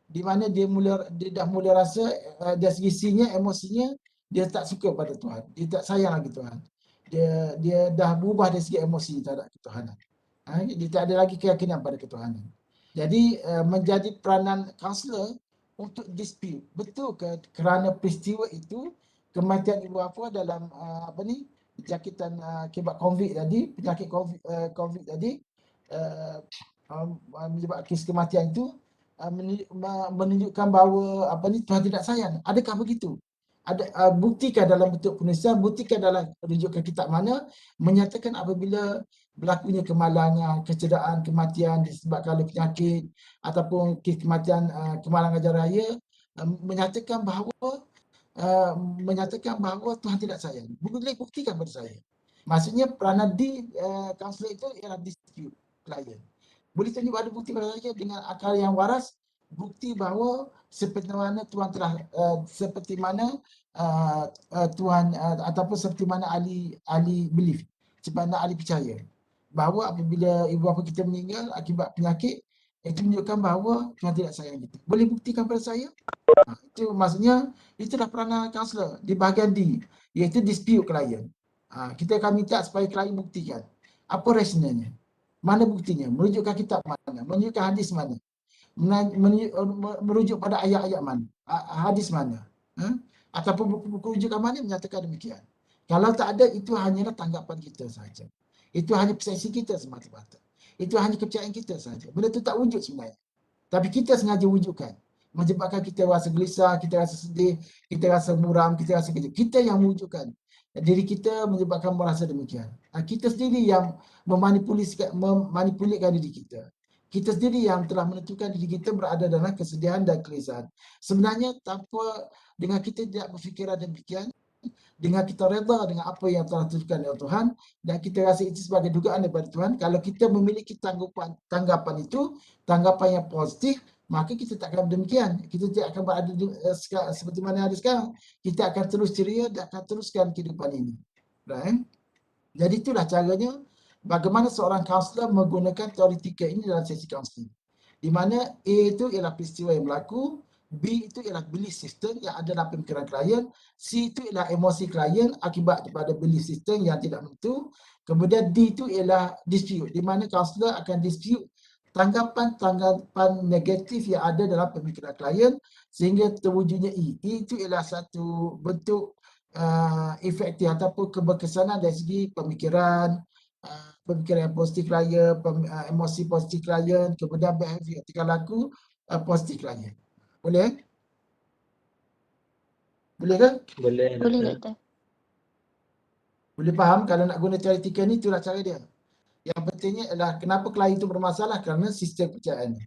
di mana dia dah mula rasa dari segi sinya, emosinya dia tak suka pada Tuhan. Dia tak sayang lagi Tuhan. Dia dah berubah dari segi emosi terhadap ketuhanan. Dia tak ada lagi keyakinan pada ketuhanan. Jadi menjadi peranan kaunselor untuk dispute. Betul ke kerana peristiwa itu kematian ibu bapa dalam penjakitan akibat COVID tadi, penyakit COVID tadi menyebabkan kes kematian itu menunjukkan bahawa Tuhan tidak sayang. Adakah begitu? Buktikan dalam bentuk penulisan, buktikan dalam rujukan kitab mana menyatakan apabila berlakunya kemalangan, kecederaan, kematian disebabkan oleh penyakit ataupun kes kematian kemalangan jalan raya, menyatakan bahawa Tuhan tidak sayang. Boleh buktikan pada saya. Maksudnya peranan di kaunselor itu ialah dispute klien. Boleh tunjuk ada bukti pada saya dengan akal yang waras, bukti bahawa seperti mana Tuhan telah seperti mana Tuhan ataupun seperti mana ahli belief, seperti mana ahli percaya bahawa apabila ibu bapa kita meninggal akibat penyakit, itu menunjukkan bahawa Tuhan tidak sayang kita. Boleh buktikan pada saya? Itu maksudnya itulah peranan kaunselor di bahagian D, iaitu dispute klien. Kita akan minta supaya klien buktikan apa rasionalnya, mana buktinya, merujukkan kitab mana, menunjukkan hadis mana, merujuk pada ayat-ayat mana, hadis mana, ataupun buku-buku rujukan mana menyatakan demikian. Kalau tak ada, itu hanyalah tanggapan kita sahaja. Itu hanya persepsi kita semata-mata. Itu hanya kepercayaan kita sahaja. Benda itu tak wujud sebenarnya. Tapi kita sengaja wujudkan. Menyebabkan kita rasa gelisah, kita rasa sedih, kita rasa muram, kita rasa kejut. Kita yang wujudkan. Diri kita menyebabkan merasa demikian. Kita sendiri yang memanipulkan diri kita. Kita sendiri yang telah menentukan diri kita berada dalam kesedihan dan kegelisahan. Sebenarnya tanpa dengan kita tidak berfikiran demikian, dengan kita reda dengan apa yang telah ditentukan oleh Tuhan dan kita rasa itu sebagai dugaan daripada Tuhan, kalau kita memiliki tanggapan itu, tanggapan yang positif, maka kita tak akan demikian. Kita tidak akan berada seperti mana ada sekarang. Kita akan terus ceria dan akan teruskan kehidupan ini. Right? Jadi itulah caranya bagaimana seorang kaunselor menggunakan teoretikal ini dalam sesi kaunseling. Di mana A itu ialah peristiwa yang berlaku, B itu ialah belief system yang ada dalam pemikiran klien, C itu ialah emosi klien akibat daripada belief system yang tidak menentu, kemudian D itu ialah dispute, di mana kaunselor akan dispute tanggapan negatif yang ada dalam pemikiran klien sehingga terwujudnya E. E itu ialah satu bentuk efektif ataupun keberkesanan dari segi pemikiran, pemikiran yang positif klien, emosi positif klien, kemudian behavior tingkah laku positif klien. Boleh? Boleh kan? Boleh, Boleh Doktor. doktor. Boleh faham kalau nak guna teoretikal ni, itulah cara dia. Yang pentingnya adalah kenapa klien itu bermasalah, kerana sistem kepercayaan.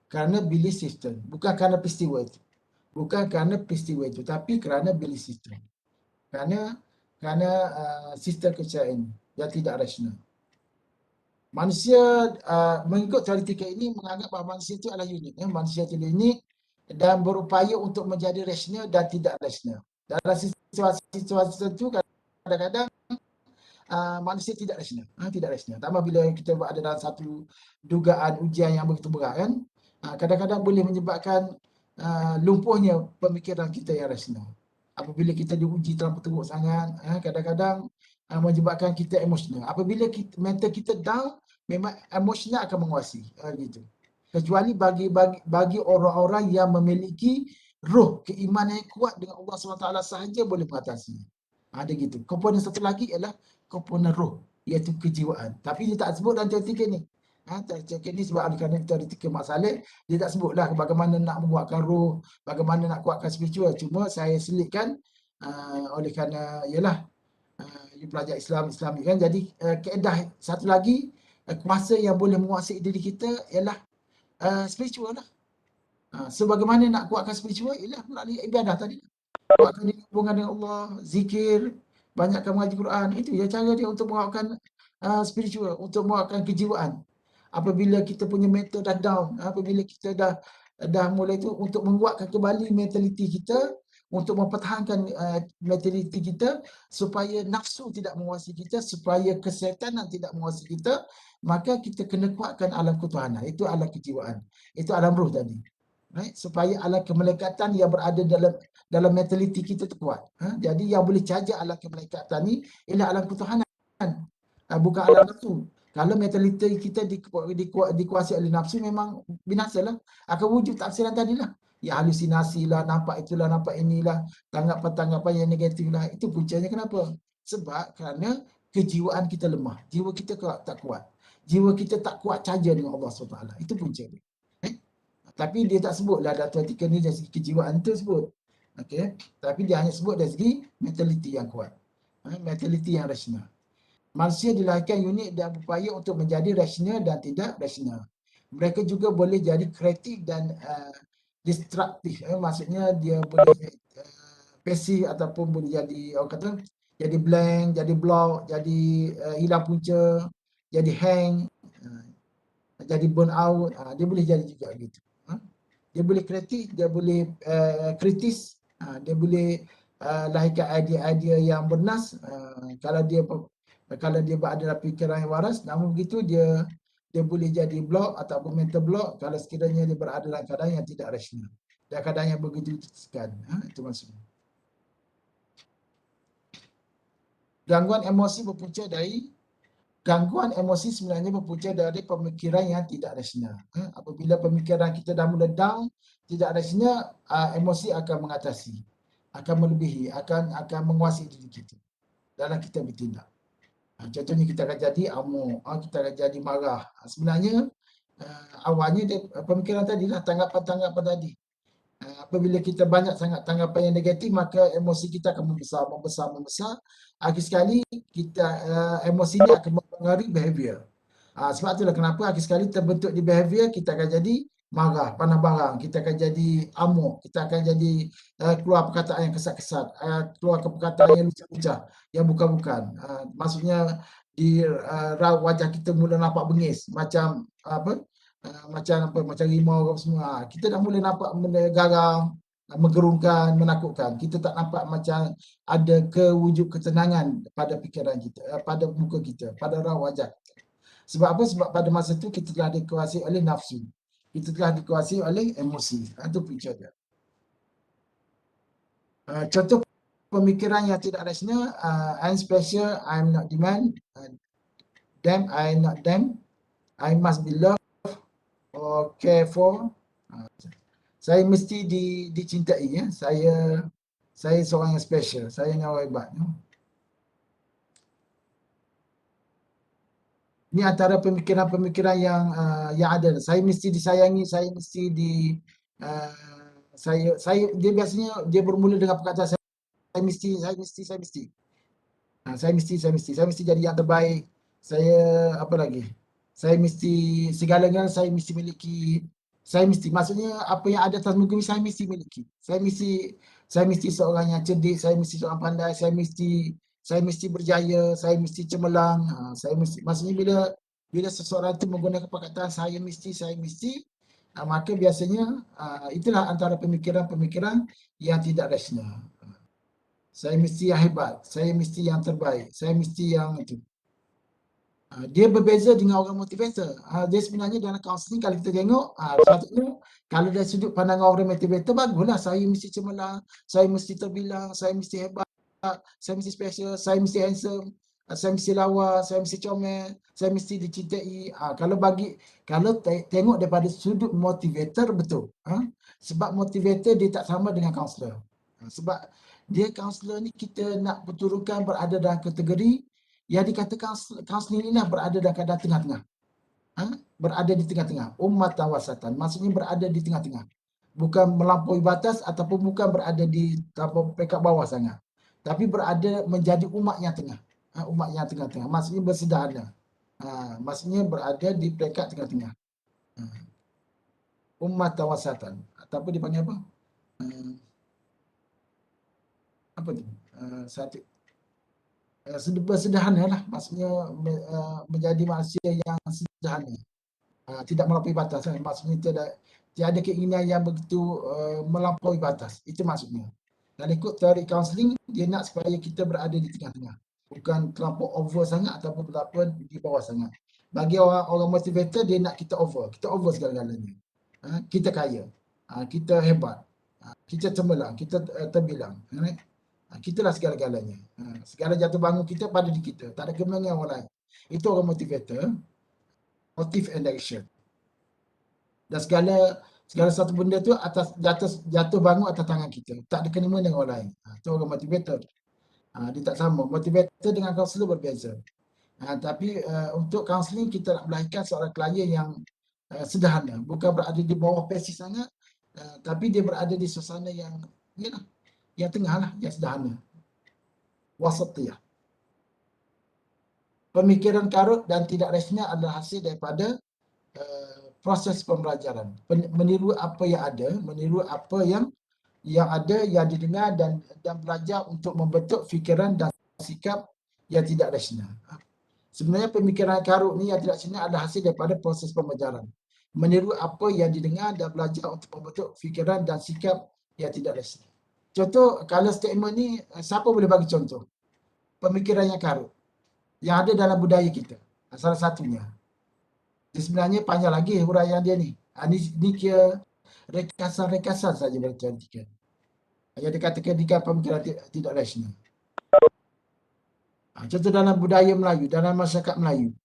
Kerana belief system. Bukan kerana peristiwa itu. Bukan kerana peristiwa itu, tapi kerana belief system. Kerana kerana sistem kepercayaan yang tidak rasional. Manusia mengikut teoretika ini menganggap bahawa manusia itu adalah unik. Manusia itu unik dan berupaya untuk menjadi rasional dan tidak rasional. Dalam situasi tertentu kadang-kadang manusia tidak rasional. Tidak rasional. Tambah bila kita berada dalam satu dugaan ujian yang begitu berat kan, kadang-kadang boleh menyebabkan lumpuhnya pemikiran kita yang rasional. Apabila kita diuji terlalu teruk sangat, kadang-kadang menyebabkan kita emosional. Apabila mental kita down, memang emosional akan menguasai. Gitu. Kecuali bagi orang-orang yang memiliki roh keimanan yang kuat dengan Allah SWT sahaja boleh mengatasi. Ada gitu. Komponen satu lagi ialah komponen roh, iaitu kejiwaan. Tapi dia tak sebut dalam teoretika ni. Teoretika ni sebab kerana teoretika Mak Saleh, dia tak sebutlah bagaimana nak menguatkan roh, bagaimana nak kuatkan spiritual. Cuma saya selitkan oleh kerana ialah you pelajar Islami kan. Jadi kaedah satu lagi, kuasa yang boleh menguasai diri kita ialah spiritual lah. Sebagaimana nak kuatkan spiritual ialah melalui ibadah tadi. Kuatkan diri hubungan dengan Allah, zikir, banyakkan mengaji Quran. Itu ya cara dia untuk menguatkan spiritual, untuk menguatkan kejiwaan. Apabila kita punya mental dah down, apabila kita dah mulai tu untuk menguatkan kembali mentaliti kita, untuk mempertahankan mentaliti kita supaya nafsu tidak menguasai kita, supaya kesetanan tidak menguasai kita, maka kita kena kuatkan alam ketuhanan. Itu alam kejiwaan. Itu alam roh tadi. Right? Supaya alam kemalaikatan yang berada dalam mentaliti kita tu kuat. Jadi yang boleh cajar alam kemalaikatan ni ialah alam ketuhanan. Bukan alam nafsu. Kalau mentaliti kita dikuasai oleh nafsu, memang binasalah. Akan wujud tafsiran tadilah. Ya halusinasi lah, nampak itulah, nampak inilah, tanggapan-tanggapan yang negatif lah. Itu puncanya kenapa? Sebab kerana kejiwaan kita lemah. Jiwa kita tak kuat. Jiwa kita tak kuat cajar dengan Allah SWT. Itu punca dia. Tapi dia tak sebutlah dalam teoretika ni dari segi kejiwaan tu sebut. Okay. Tapi dia hanya sebut dari segi mentaliti yang kuat. Mentaliti yang rasional. Manusia dilahirkan unik dan berupaya untuk menjadi rasional dan tidak rasional. Mereka juga boleh jadi kreatif dan destruktif. Maksudnya dia boleh pasif ataupun boleh jadi, orang kata, jadi blank, jadi block, jadi hilang punca, jadi hang, jadi burn out. Dia boleh jadi juga gitu. Dia boleh kreatif, dia boleh kritis, dia boleh lahirkan idea-idea yang bernas. Kalau dia berada dalam fikiran yang waras, namun begitu dia boleh jadi block ataupun mental block kalau sekiranya dia berada dalam keadaan yang tidak rasional. Dan keadaan yang begitu ditekan. Itu maksudnya. Gangguan emosi sebenarnya berpunca dari pemikiran yang tidak rasional. Apabila pemikiran kita dah mula down, tidak rasional, emosi akan mengatasi, akan melebihi, akan menguasai diri kita dalam kita bertindak. Contohnya kita akan jadi amuk, kita akan jadi marah. Sebenarnya awalnya pemikiran tadi lah, tanggapan-tanggapan tadi. Apabila kita banyak sangat tanggapan yang negatif, maka emosi kita akan membesar. Akhir sekali kita emosi ini akan mempengaruhi behavior. Sebab itulah kenapa akhir sekali terbentuk di behavior, kita akan jadi marah, panah barang, kita akan jadi amuk, kita akan jadi keluar perkataan yang kesat-kesat, keluar perkataan yang lucah-lucah, yang bukan-bukan. Maksudnya di wajah kita mula nampak bengis, macam macam rimau semua. Kita dah mula nampak benda garang, menggerungkan, menakutkan. Kita tak nampak macam ada kewujud ketenangan pada fikiran kita, pada muka kita, pada raut wajah kita. Sebab apa? Sebab pada masa itu kita telah dikuasai oleh nafsu. Kita telah dikuasai oleh emosi. Itu punca dia. Contoh pemikiran yang tidak rasional, I'm special, I'm not demand, them, I'm not them, I must be loved or care for. Saya mesti dicintai, ya. Saya seorang yang special, saya yang orang hebat. Ini antara pemikiran-pemikiran yang ada. Saya mesti disayangi, saya mesti dia biasanya dia bermula dengan perkataan saya mesti jadi yang terbaik. Saya apa lagi? Saya mesti segala-galanya saya mesti miliki. Maksudnya apa yang ada atas muka ini saya mesti miliki. Saya mesti seorang yang cerdik, saya mesti seorang pandai, saya mesti saya mesti berjaya, saya mesti cemerlang, saya mesti, maksudnya bila seseorang itu menggunakan perkataan saya mesti, maka biasanya itulah antara pemikiran-pemikiran yang tidak rasional. Saya mesti yang hebat, saya mesti yang terbaik, saya mesti yang itu. Dia berbeza dengan orang motivator. Dia sebenarnya dalam kaunseling kalau kita tengok, sepatutnya kalau dari sudut pandangan orang motivator, baguslah saya mesti cemerlang, saya mesti terbilang, saya mesti hebat, saya mesti special, saya mesti handsome, saya mesti lawa, saya mesti comel, saya mesti dicintai. Kalau tengok daripada sudut motivator, betul. Sebab motivator dia tak sama dengan kaunselor. Sebab dia kaunselor ni kita nak perturutkan berada dalam kategori yang dikatakan kaunseling ini berada dalam keadaan tengah-tengah. Berada di tengah-tengah. Ummatan wasatan. Maksudnya berada di tengah-tengah. Bukan melampaui batas ataupun bukan berada di peringkat bawah sangat. Tapi berada menjadi umat yang tengah. Umat yang tengah-tengah. Maksudnya bersederhana. Maksudnya berada di peringkat tengah-tengah. Ummatan wasatan. Ataupun dipanggil apa? Apa tu? Sederhana lah, maksudnya menjadi manusia yang sederhana, tidak melampaui batas, maksudnya tiada keinginan yang begitu melampaui batas, itu maksudnya. Dan ikut teori kaunseling, dia nak supaya kita berada di tengah-tengah, bukan terlampau over sangat ataupun terlampau di bawah sangat. Bagi orang motivator, dia nak kita over segala-galanya. Kita kaya, kita hebat, kita cemerlang, kita terbilang, kitalah segala-galanya. Segala jatuh bangun kita pada diri kita. Tak ada kena dengan orang lain. Itu orang motivator. Motive and action. Dan segala satu benda tu atas jatuh bangun atas tangan kita. Tak ada kena dengan orang lain. Itu orang motivator. Dia tak sama. Motivator dengan kaunselor berbeza. Tapi untuk kaunseling kita nak melahirkan seorang klien yang sederhana. Bukan berada di bawah pasif sangat. Tapi dia berada di suasana yang tengah lah, yang sederhana. Wasatiyah. Pemikiran karut dan tidak rasional adalah hasil daripada proses pembelajaran. Meniru apa yang ada, meniru apa yang ada, yang didengar dan belajar untuk membentuk fikiran dan sikap yang tidak rasional. Sebenarnya pemikiran karut ni yang tidak rasional adalah hasil daripada proses pembelajaran. Meniru apa yang didengar dan belajar untuk membentuk fikiran dan sikap yang tidak rasional. Contoh, kalau statement ni, siapa boleh bagi contoh? Pemikiran yang karut. Yang ada dalam budaya kita. Salah satunya. Dia sebenarnya panjang lagi huraian dia ni. Ini kira rekasan-rekasan saja boleh diartikan. Yang dikatakan pemikiran tidak rasional. Contoh dalam budaya Melayu, dalam masyarakat Melayu.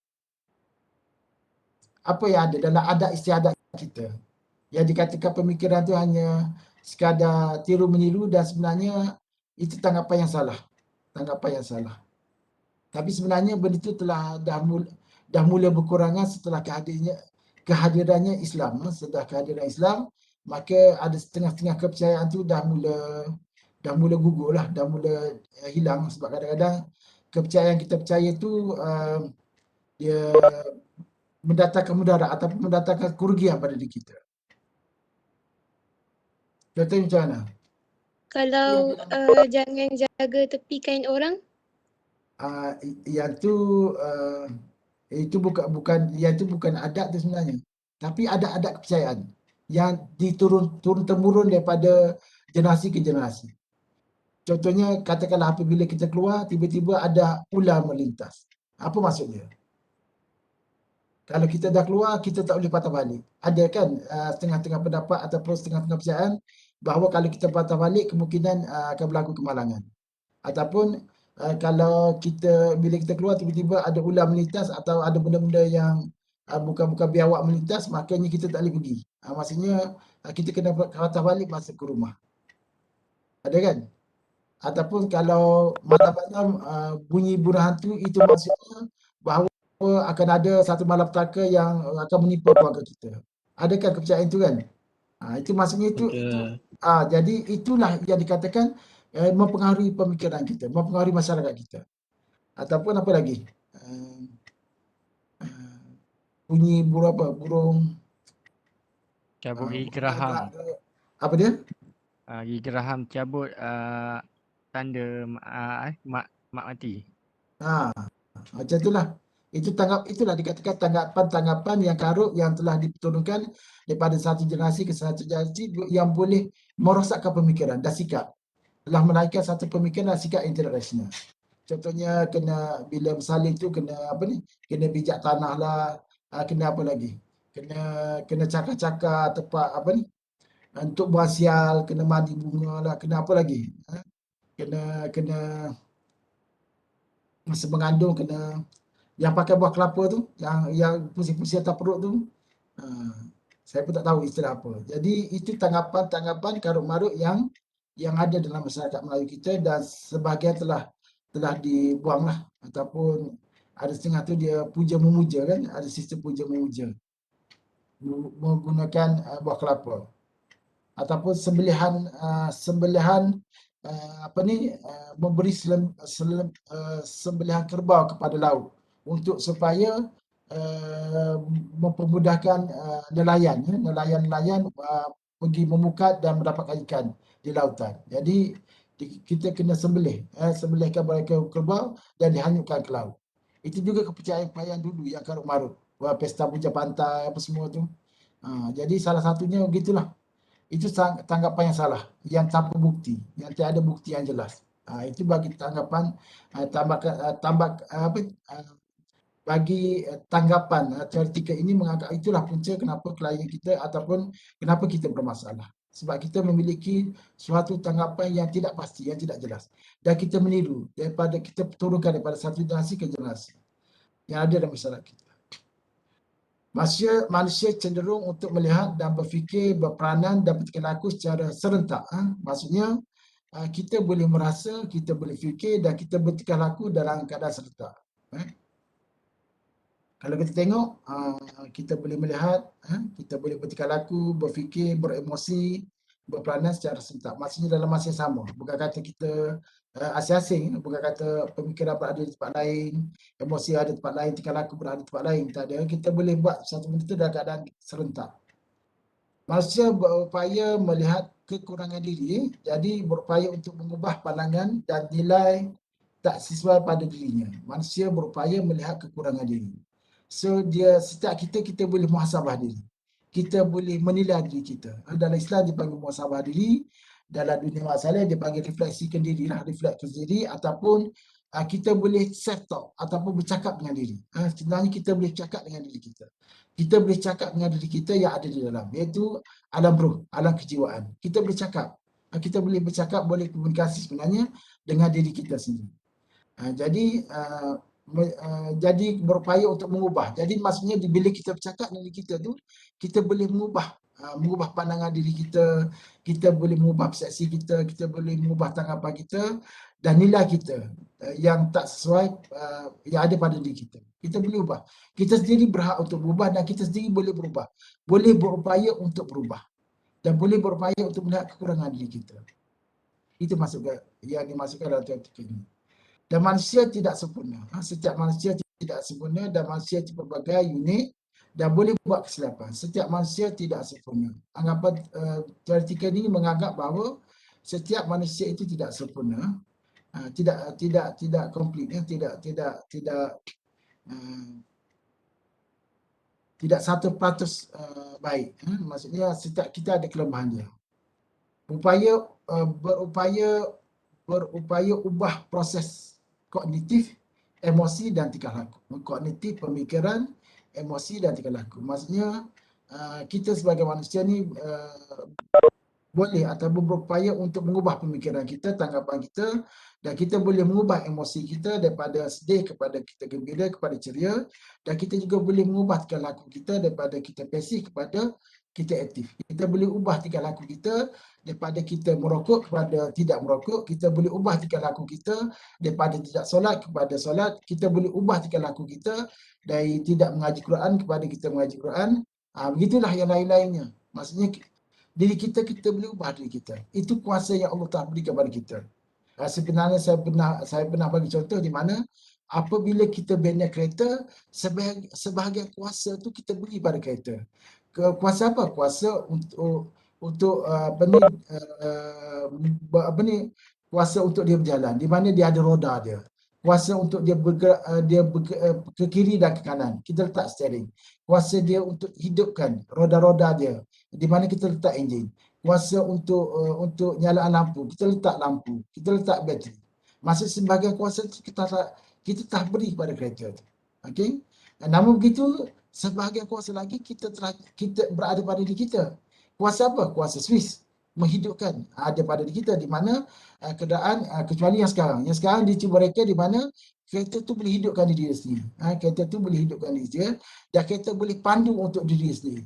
Apa yang ada dalam adat istiadat kita. Yang dikatakan pemikiran tu hanya sekadar tiru-meniru dan sebenarnya itu tanggapan yang salah. Tanggapan yang salah. Tapi sebenarnya benda itu dah mula berkurangan setelah kehadirannya Islam. Setelah kehadiran Islam, maka ada setengah-setengah kepercayaan tu dah mula gugur lah, dah mula hilang sebab kadang-kadang kepercayaan yang kita percaya tu dia mendatangkan mudarat ataupun mendatangkan kerugian pada diri kita. Contohnya macam mana? Kalau jangan jaga tepi kain orang, Yang tu itu bukan adat tu sebenarnya, tapi adat kepercayaan yang turun temurun daripada generasi ke generasi. Contohnya katakanlah apabila kita keluar tiba-tiba ada ular melintas. Apa maksudnya? Kalau kita dah keluar kita tak boleh patah balik. Ada kan setengah-tengah pendapat ataupun setengah-tengah kepercayaan bahawa kalau kita patah balik kemungkinan akan berlaku kemalangan. Ataupun kalau bila kita keluar tiba-tiba ada ular melintas atau ada benda-benda yang bukan biawak melintas, makanya kita tak boleh pergi. Maksudnya kita kena patah balik masuk ke rumah. Ada kan? Ataupun kalau malam-malam bunyi burung hantu, itu maksudnya bahawa akan ada satu malapetaka yang akan menimpa keluarga kita. Adakah kepercayaan itu kan? Itu maksudnya itu jadi itulah yang dikatakan mempengaruhi pemikiran kita, mempengaruhi masyarakat kita. Ataupun apa lagi? Bunyi burung cabut gigi geraham. Apa dia? Gigi geraham cabut tanda mak mati. Macam itulah. Itulah dikatakan tanggapan yang karut yang telah diturunkan daripada satu generasi ke satu generasi yang boleh merosakkan pemikiran dan sikap. Telah menaikkan satu pemikiran dan sikap internasional. Contohnya bila bersalin tu kena kena bijak tanah lah, kena apa lagi? Kena cakar-cakar tempat untuk buang sial, kena mandi bunga lah, kena apa lagi? Kena masa mengandung kena yang pakai buah kelapa tu, yang pusing-pusing atas perut tu. Saya pun tak tahu istilah apa. Jadi itu tanggapan karut-marut yang ada dalam masyarakat Melayu kita dan sebahagian telah dibuang lah, ataupun ada setengah tu dia puja memuja kan, ada sistem puja memuja menggunakan buah kelapa, ataupun sembelihan memberi sembelihan kerbau kepada laut untuk supaya mempermudahkan nelayan pergi memukat dan mendapatkan ikan di lautan. Jadi kita kena sembelihkan kerbau dan dihanyutkan ke laut. Itu juga kepercayaan dulu yang karut-marut, pesta puja pantai apa semua tu. Jadi salah satunya begitulah. Itu tanggapan yang salah, yang tanpa bukti, yang tiada bukti yang jelas. Itu bagi tanggapan bagi tanggapan teoretikal ini menganggap itulah punca kenapa klien kita ataupun kenapa kita bermasalah. Sebab kita memiliki suatu tanggapan yang tidak pasti, yang tidak jelas. Dan kita meniru daripada kita turunkan daripada satu generasi ke generasi yang ada dalam masyarakat kita. Manusia cenderung untuk melihat dan berfikir, berperanan dan bertindak secara serentak. Maksudnya kita boleh merasa, kita boleh fikir dan kita bertingkah laku dalam keadaan serentak. Kalau kita tengok, kita boleh melihat, kita boleh bertingkah laku, berfikir, beremosi, berperanan secara serentak. Maksudnya dalam masa yang sama. Bukan kata kita asing-asing, bukan kata pemikiran berada di tempat lain, emosi ada di tempat lain, tingkah laku berada di tempat lain. Tak ada. Kita boleh buat satu benda itu dalam keadaan serentak. Manusia berupaya melihat kekurangan diri, jadi berupaya untuk mengubah pandangan dan nilai tak sesuai pada dirinya. Manusia berupaya melihat kekurangan diri. So setiap kita boleh muhasabah diri. Kita boleh menilai diri kita. Dalam Islam dipanggil muhasabah diri, dalam dunia masalah dipanggil refleksikan diri lah, refleksi diri, ataupun kita boleh self-talk ataupun bercakap dengan diri. Sebenarnya kita boleh cakap dengan diri kita. Kita boleh cakap dengan diri kita yang ada di dalam, iaitu alam roh, alam kejiwaan. Kita boleh cakap. Kita boleh bercakap, boleh komunikasi sebenarnya dengan diri kita sendiri. Jadi berupaya untuk mengubah. Jadi maksudnya bila kita bercakap dengan diri kita tu, kita boleh mengubah pandangan diri kita, kita boleh mengubah persepsi kita, kita boleh mengubah tanggapan kita dan nilai kita yang tak sesuai yang ada pada diri kita. Kita boleh ubah. Kita sendiri berhak untuk berubah dan kita sendiri boleh berubah. Boleh berupaya untuk berubah dan boleh berupaya untuk melihat kekurangan diri kita. Itu yang dimasukkan dalam teoretik ini. Dan manusia tidak sempurna. Setiap manusia tidak sempurna dan manusia berbagai unik dan boleh buat kesilapan. Setiap manusia tidak sempurna. Anggapan teoretikal ini menganggap bahawa setiap manusia itu tidak sempurna, tidak komplit, tidak 100% baik. Maksudnya setiap kita ada kelemahan dia. Berupaya ubah proses kognitif, emosi dan tingkah laku. Kognitif, pemikiran, emosi dan tingkah laku. Maksudnya kita sebagai manusia ni boleh atau berupaya untuk mengubah pemikiran kita, tanggapan kita, dan kita boleh mengubah emosi kita daripada sedih kepada kita gembira, kepada ceria, dan kita juga boleh mengubah tingkah laku kita daripada kita pasif kepada kita aktif. Kita boleh ubah tingkah laku kita daripada kita merokok kepada tidak merokok. Kita boleh ubah tingkah laku kita daripada tidak solat kepada solat. Kita boleh ubah tingkah laku kita dari tidak mengaji Quran kepada kita mengaji Quran. Begitulah yang lain-lainnya. Maksudnya diri kita boleh ubah diri kita. Itu kuasa yang Allah Ta'ala berikan kepada kita. Sebenarnya saya pernah bagi contoh di mana apabila kita bina kereta, sebahagian kuasa tu kita beri pada kereta. Kuasa apa? Kuasa untuk kuasa untuk dia berjalan, di mana dia ada roda dia. Kuasa untuk dia bergerak, ke kiri dan ke kanan, kita letak steering. Kuasa dia untuk hidupkan roda-roda dia, di mana kita letak enjin. Kuasa untuk nyalaan lampu, kita letak lampu, kita letak bateri. Maksud sebahagian kuasa tu kita telah beri kepada kereta tu. Okey. Namun begitu, sebahagian kuasa lagi kita berada pada diri kita. Kuasa apa? Kuasa Swiss menghidupkan ada pada diri kita, di mana keadaan kecuali yang sekarang. Yang sekarang dia cuba reka di mana kereta tu boleh hidupkan diri dia sendiri. Kereta tu boleh hidupkan diri dia dan kereta boleh pandu untuk diri dia sendiri.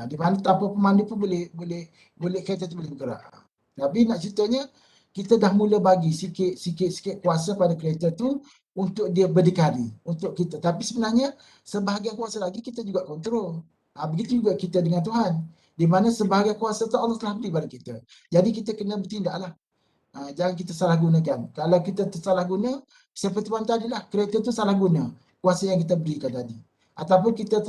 Di mana tanpa pemandu pun boleh kereta tu boleh bergerak. Tapi nak ceritanya kita dah mula bagi sikit kuasa pada kereta tu untuk dia berdikari untuk kita. Tapi sebenarnya sebahagian kuasa lagi kita juga kontrol. Begitu juga kita dengan Tuhan. Di mana sebahagian kuasa tu Allah telah beri pada kita. Jadi kita kena bertindaklah. Jangan kita salah gunakan. Kalau kita tersalah guna, seperti tuan tadilah, kereta tu salah guna kuasa yang kita berikan tadi. Ataupun kita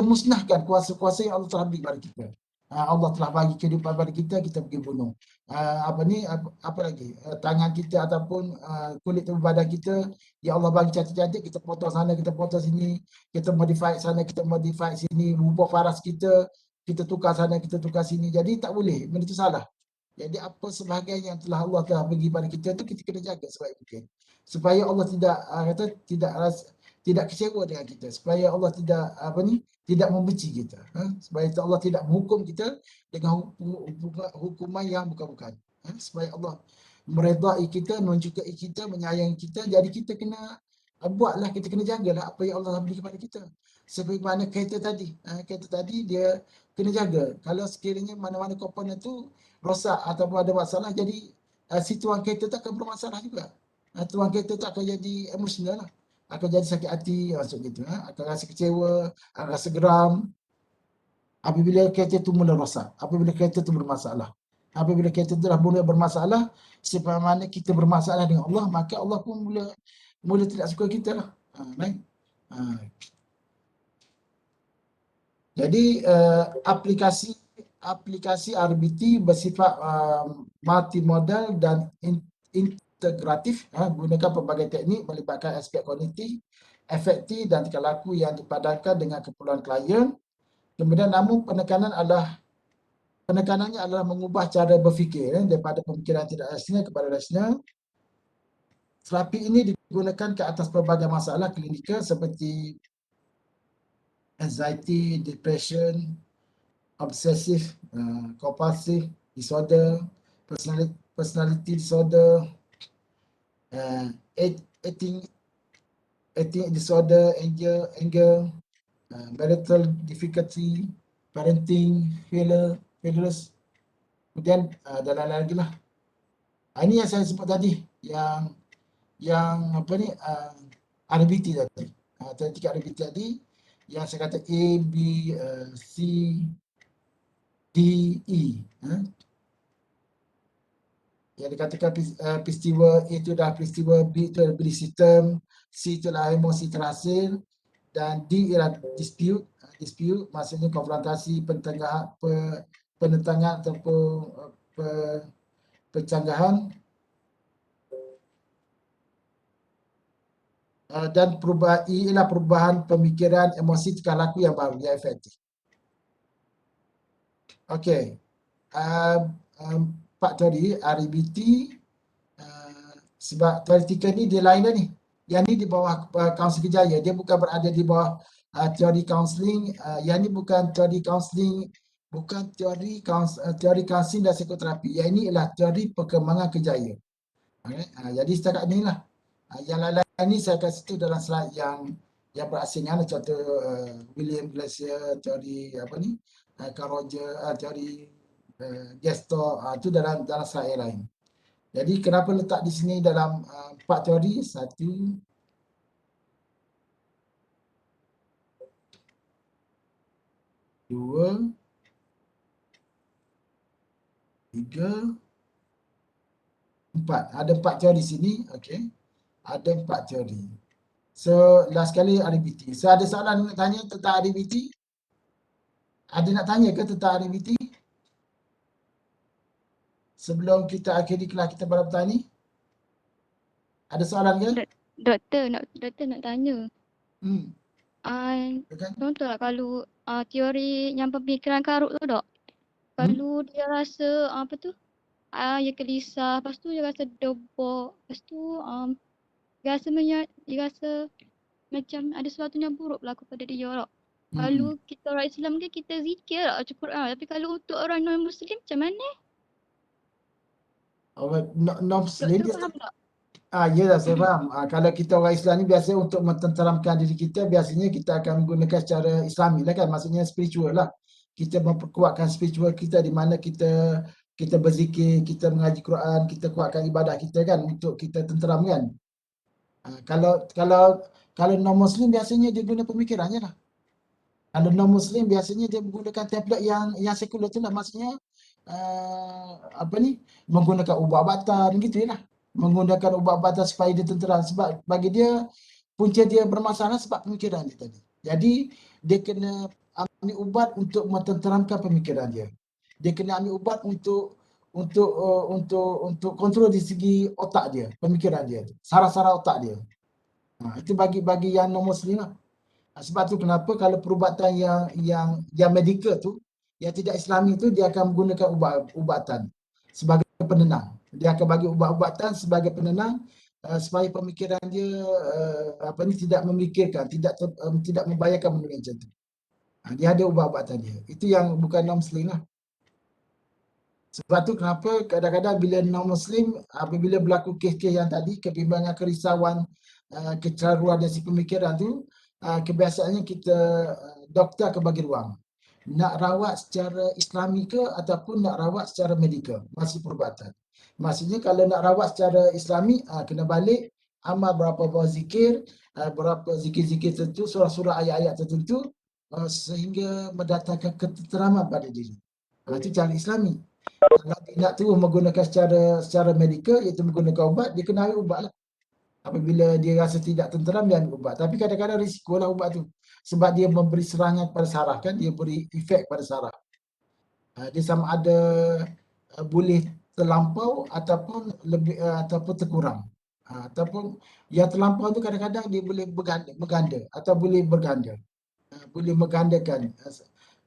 musnahkan kuasa-kuasa yang Allah telah beri pada kita. Allah telah bagi kehidupan pada kita pergi bunuh. Apa lagi? Tangan kita ataupun kulit tubuh badan kita, ya Allah bagi cantik-cantik, kita potong sana, kita potong sini, kita modify sana, kita modify sini, ubah paras kita tukar sana, kita tukar sini. Jadi tak boleh, benda itu salah. Jadi apa sebahagian yang telah Allah telah bagi pada kita tu kita kena jaga sebaik mungkin. Supaya Allah tidak kecewa dengan kita, supaya Allah tidak membenci kita, supaya Allah tidak menghukum kita dengan hukuman yang bukan-bukan, supaya Allah meredai kita, menunjukkan kita, menyayangi kita. Jadi kita kena buatlah, kita kena jagalah apa yang Allah beri kepada kita. Seperti mana kereta tadi dia kena jaga. Kalau sekiranya mana-mana komponen tu rosak ataupun ada masalah, jadi si tuan kereta tu akan bermasalah juga. Tuan kereta tu akan jadi emosional lah. Akan jadi sakit hati, maksud gitu. Akan rasa kecewa, akan rasa geram. Apabila kereta tu mula rosak, apabila kereta tu bermasalah. Apabila kereta tu dah mula bermasalah, sebab mana kita bermasalah dengan Allah, maka Allah pun mula tidak suka kita lah. Jadi aplikasi RBT bersifat multimodal dan integratif, gunakan pelbagai teknik melibatkan aspek kognitif, efektif dan tingkah laku yang dipadankan dengan keperluan klien. Kemudian namun penekanannya adalah mengubah cara berfikir daripada pemikiran tidak rasional kepada rasional. Terapi ini digunakan ke atas pelbagai masalah klinikal seperti anxiety, depression, obsessive compulsive disorder, personality disorder, eating disorder, anger, marital difficulty, parenting failures, kemudian dan lain-lain lagi lah. Ini yang saya sebut tadi, yang RBT tadi, tiga RBT tadi, yang saya kata A, B, C, D, E. Yang dikatakan peristiwa A itu adalah peristiwa, B itu adalah belief system, C itu adalah emosi terhasil, dan D ialah dispute. Dispute maksudnya konfrontasi, penentangan ataupun pencanggahan. Dan perubahan E ialah perubahan pemikiran, emosi, tingkah laku yang baru, yang efektif. Okey. Pak teori RBT, sebab teoretikal ni dia lain dah ni. Yang ni di bawah Kaunseling Kerjaya, dia bukan berada di bawah teori kaunseling. Yang ni bukan teori kaunseling, bukan teori kaunseling dan psikoterapi. Yang ini ialah teori perkembangan kerjaya. Jadi setakat ni lah. Yang lain-lain ni saya akan situ dalam slide yang berasingan, contoh William Glasser, teori Carl Rogers, teori Gestalt, itu dalam slide yang lain. Jadi kenapa letak di sini dalam 4 teori? 1, 2, 3, 4. Ada 4 teori sini, okey. Ada 4 teori. So, last kali RBT. So, ada soalan nak tanya tentang RBT? Ada nak tanya ke tentang RBT? Sebelum kita akhiri kelas kita pada petang ni? Ada soalan ke? doktor nak tanya. Hmm, Ah, ya kan? contohlah kalau teori yang pemikiran karut tu dok. Kalau dia rasa apa tu? Dia gelisah, lepas tu dia rasa debok, lepas tu dia rasa macam ada sesuatu yang buruk berlaku pada dia dok. Kalau kita orang Islam ke kita zikir lah baca Quran. Tapi kalau untuk orang non-Muslim macam mana? Orang non-Muslim Doktor dia faham tak? ya, saya faham. Kalau kita orang Islam ni biasa untuk mententeramkan diri kita, biasanya kita akan menggunakan secara Islami lah kan, maksudnya spiritual lah. Kita memperkuatkan spiritual kita di mana kita berzikir, kita mengaji Quran, kita kuatkan ibadah kita kan untuk kita tenteram kan. Kalau non-Muslim biasanya dia guna pemikirannya lah. Kalau non-Muslim biasanya dia menggunakan tablet yang sekular tu lah, maksudnya menggunakan ubat-ubatan gitu lah. Menggunakan ubat-ubatan supaya dia tenteram, sebab bagi dia punca dia bermasalah sebab pemikiran dia tadi. Jadi dia kena ambil ubat untuk mententeramkan pemikiran dia. Dia kena ambil ubat untuk kontrol di segi otak dia, pemikiran dia, saraf-saraf otak dia. Itu bagi yang non-Muslim lah. Sebab tu kenapa kalau perubatan yang medical tu, yang tidak Islami tu, dia akan menggunakan ubatan sebagai penenang. Dia akan bagi ubat-ubatan sebagai penenang supaya pemikiran dia tidak memikirkan, tidak membayangkan benda macam tu. Dia ada ubat-ubatan dia. Itu yang bukan non-Muslim lah. Sebab tu kenapa kadang-kadang bila non-Muslim, apabila berlaku kes-kes yang tadi, kebimbangan, kerisauan, kecelaruan dari si pemikiran tu, kebiasaannya kita doktor akan bagi ruang. Nak rawat secara Islami ke ataupun nak rawat secara medikal, masih perubatan. Maksudnya kalau nak rawat secara Islami, kena balik amal berapa zikir, berapa zikir-zikir tertentu, surah-surah ayat-ayat tertentu, sehingga mendatangkan ketenteraman pada diri. Itu cara Islami. Kalau dia nak terus menggunakan secara medikal, iaitu menggunakan ubat, dia kena ambil ubat lah. Apabila dia rasa tidak tenteram, dia ambil ubat. Tapi kadang-kadang risiko lah ubat tu. Sebab dia memberi serangan kepada saraf kan, dia beri efek pada saraf. Dia sama ada boleh terlampau ataupun terkurang. Ataupun yang terlampau tu kadang-kadang dia boleh berganda atau boleh berganda. Boleh menggandakan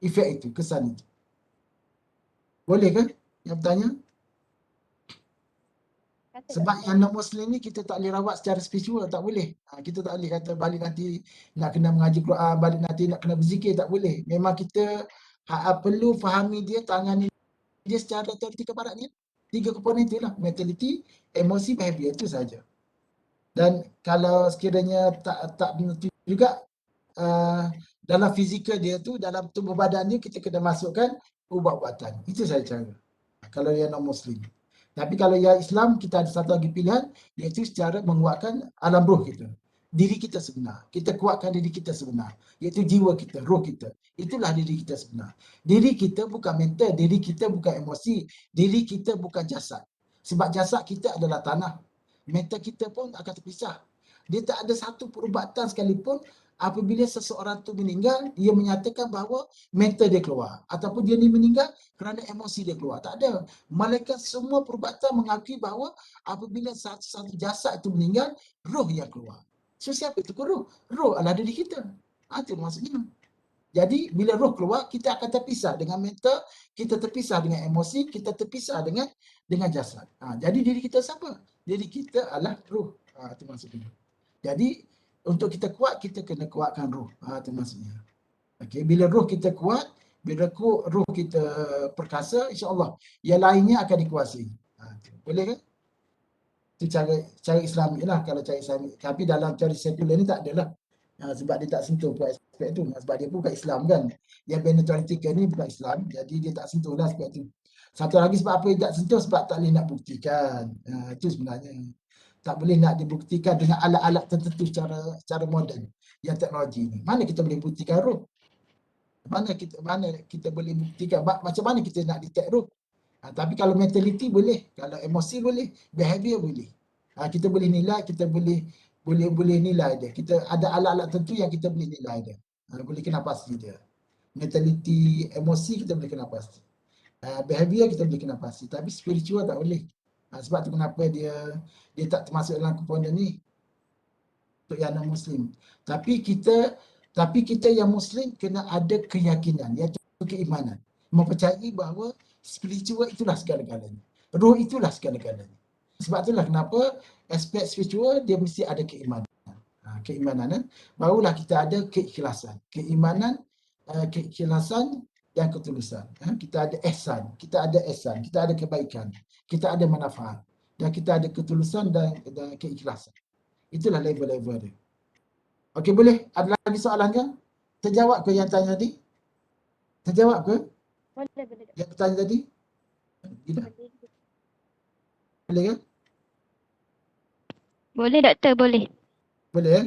efek itu, kesan itu. Boleh ke yang bertanya? Sebab yang non-Muslim ni kita tak boleh rawat secara spiritual, tak boleh. Kita tak boleh kata balik nanti nak kena mengaji Quran, balik nanti nak kena berzikir, tak boleh. Memang kita perlu fahami dia, tangani dia secara teori kebarat ni. 3 komponen tu lah, mentality, emosi, behavior, itu saja. Dan kalau sekiranya tak menentu juga, dalam fizikal dia tu, dalam tubuh badan dia, kita kena masukkan ubat-ubatan. Itu saja cara. Kalau yang non-Muslim. Tapi kalau yang Islam, kita ada satu lagi pilihan, iaitu secara menguatkan alam roh kita. Diri kita sebenar. Kita kuatkan diri kita sebenar. Iaitu jiwa kita, roh kita. Itulah diri kita sebenar. Diri kita bukan mental, diri kita bukan emosi, diri kita bukan jasad. Sebab jasad kita adalah tanah. Mental kita pun akan terpisah. Dia tak ada satu perubatan sekalipun apabila seseorang tu meninggal, dia menyatakan bahawa mental dia keluar. Ataupun dia ni meninggal kerana emosi dia keluar. Tak ada. Malaikat semua perubatan mengakui bahawa apabila satu jasad itu meninggal, roh yang keluar. So siapa itu roh? Roh adalah diri kita. Itu maksudnya. Jadi bila roh keluar, kita akan terpisah dengan mental, kita terpisah dengan emosi, kita terpisah dengan jasad. Jadi diri kita siapa? Diri kita adalah roh. Itu maksudnya. Jadi untuk kita kuat, kita kena kuatkan roh. Itu maksudnya. Okay. Bila roh kita kuat, bila roh kita perkasa, insya-Allah yang lainnya akan dikuasai. Boleh kan? Itu cara Islami lah, kalau cara Islami. Tapi dalam cara sekular ni tak adalah. Sebab dia tak sentuh pun aspek tu. Sebab dia pun bukan Islam kan. Yang benetralitikal ni bukan Islam. Jadi dia tak sentuh lah aspek tu. Satu lagi sebab apa dia tak sentuh? Sebab tak boleh nak buktikan. Itu sebenarnya. Tak boleh nak dibuktikan dengan alat-alat tertentu secara moden. Yang teknologi ni. Mana kita boleh buktikan roh? Mana kita boleh buktikan? Macam mana kita nak detect roh? Tapi kalau mentality boleh. Kalau emosi boleh. Behavior boleh. Kita boleh nilai, kita boleh nilai dia. Kita ada alat-alat tertentu yang kita boleh nilai dia. Boleh kena pasti dia. Mentality, emosi kita boleh kena pasti. Behavior kita boleh kena pasti. Tapi spiritual tak boleh. Sebab tu kenapa dia tak termasuk dalam komponen ni. untuk yang non-Muslim. Tapi kita yang Muslim kena ada keyakinan, iaitu keimanan. Mempercayai bahawa spiritual itulah segala-galanya. Roh itulah segala-galanya. Sebab itulah kenapa aspek spiritual dia mesti ada keimanan. Keimanan, barulah kita ada keikhlasan. Keimanan, keikhlasan dan ketulusan. Kita ada ihsan, kita ada kebaikan, kita ada manfaat, dan kita ada ketulusan dan keikhlasan. Itulah level-level dia. Okey, boleh? Ada lagi soalan ke? Terjawab ke yang tanya tadi? Terjawab ke? Boleh. Yang bertanya tadi? Tidak. Boleh ke? Boleh doktor, boleh. Boleh ya?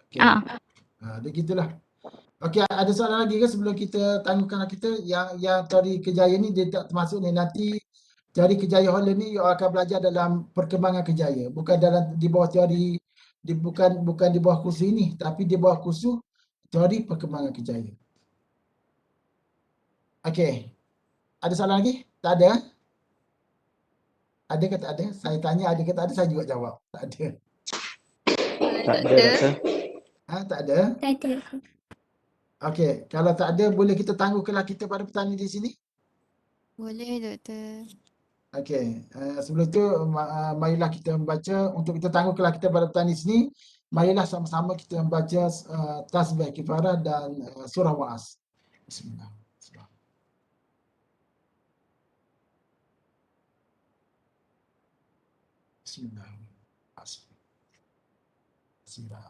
Okey. Ah, Dia gitulah. Okey, ada soalan lagi ke sebelum kita tangguhkan kita yang teori kejayaan ni dia tak termasuk ni. Nanti teori kejayaan Holland ni you akan belajar dalam perkembangan kejayaan, bukan di bawah teori bukan di bawah kursus ini, tapi di bawah kursus teori perkembangan kejayaan. Okey. Ada soalan lagi? Tak ada? Ada ke tak ada? Saya tanya ada ke tak ada, saya juga jawab. Tak ada. Tak ada doktor. Tak ada? Tak ada. Okey, kalau tak ada boleh kita tangguhkanlah kita pada petang di sini. Boleh doktor. Okey, sebelum itu marilah kita membaca, untuk kita tangguhkanlah kita pada petang di sini. Marilah sama-sama kita membaca tasbih kifarah dan surah Wa'as. Bismillah. Bismillah. Bismillah.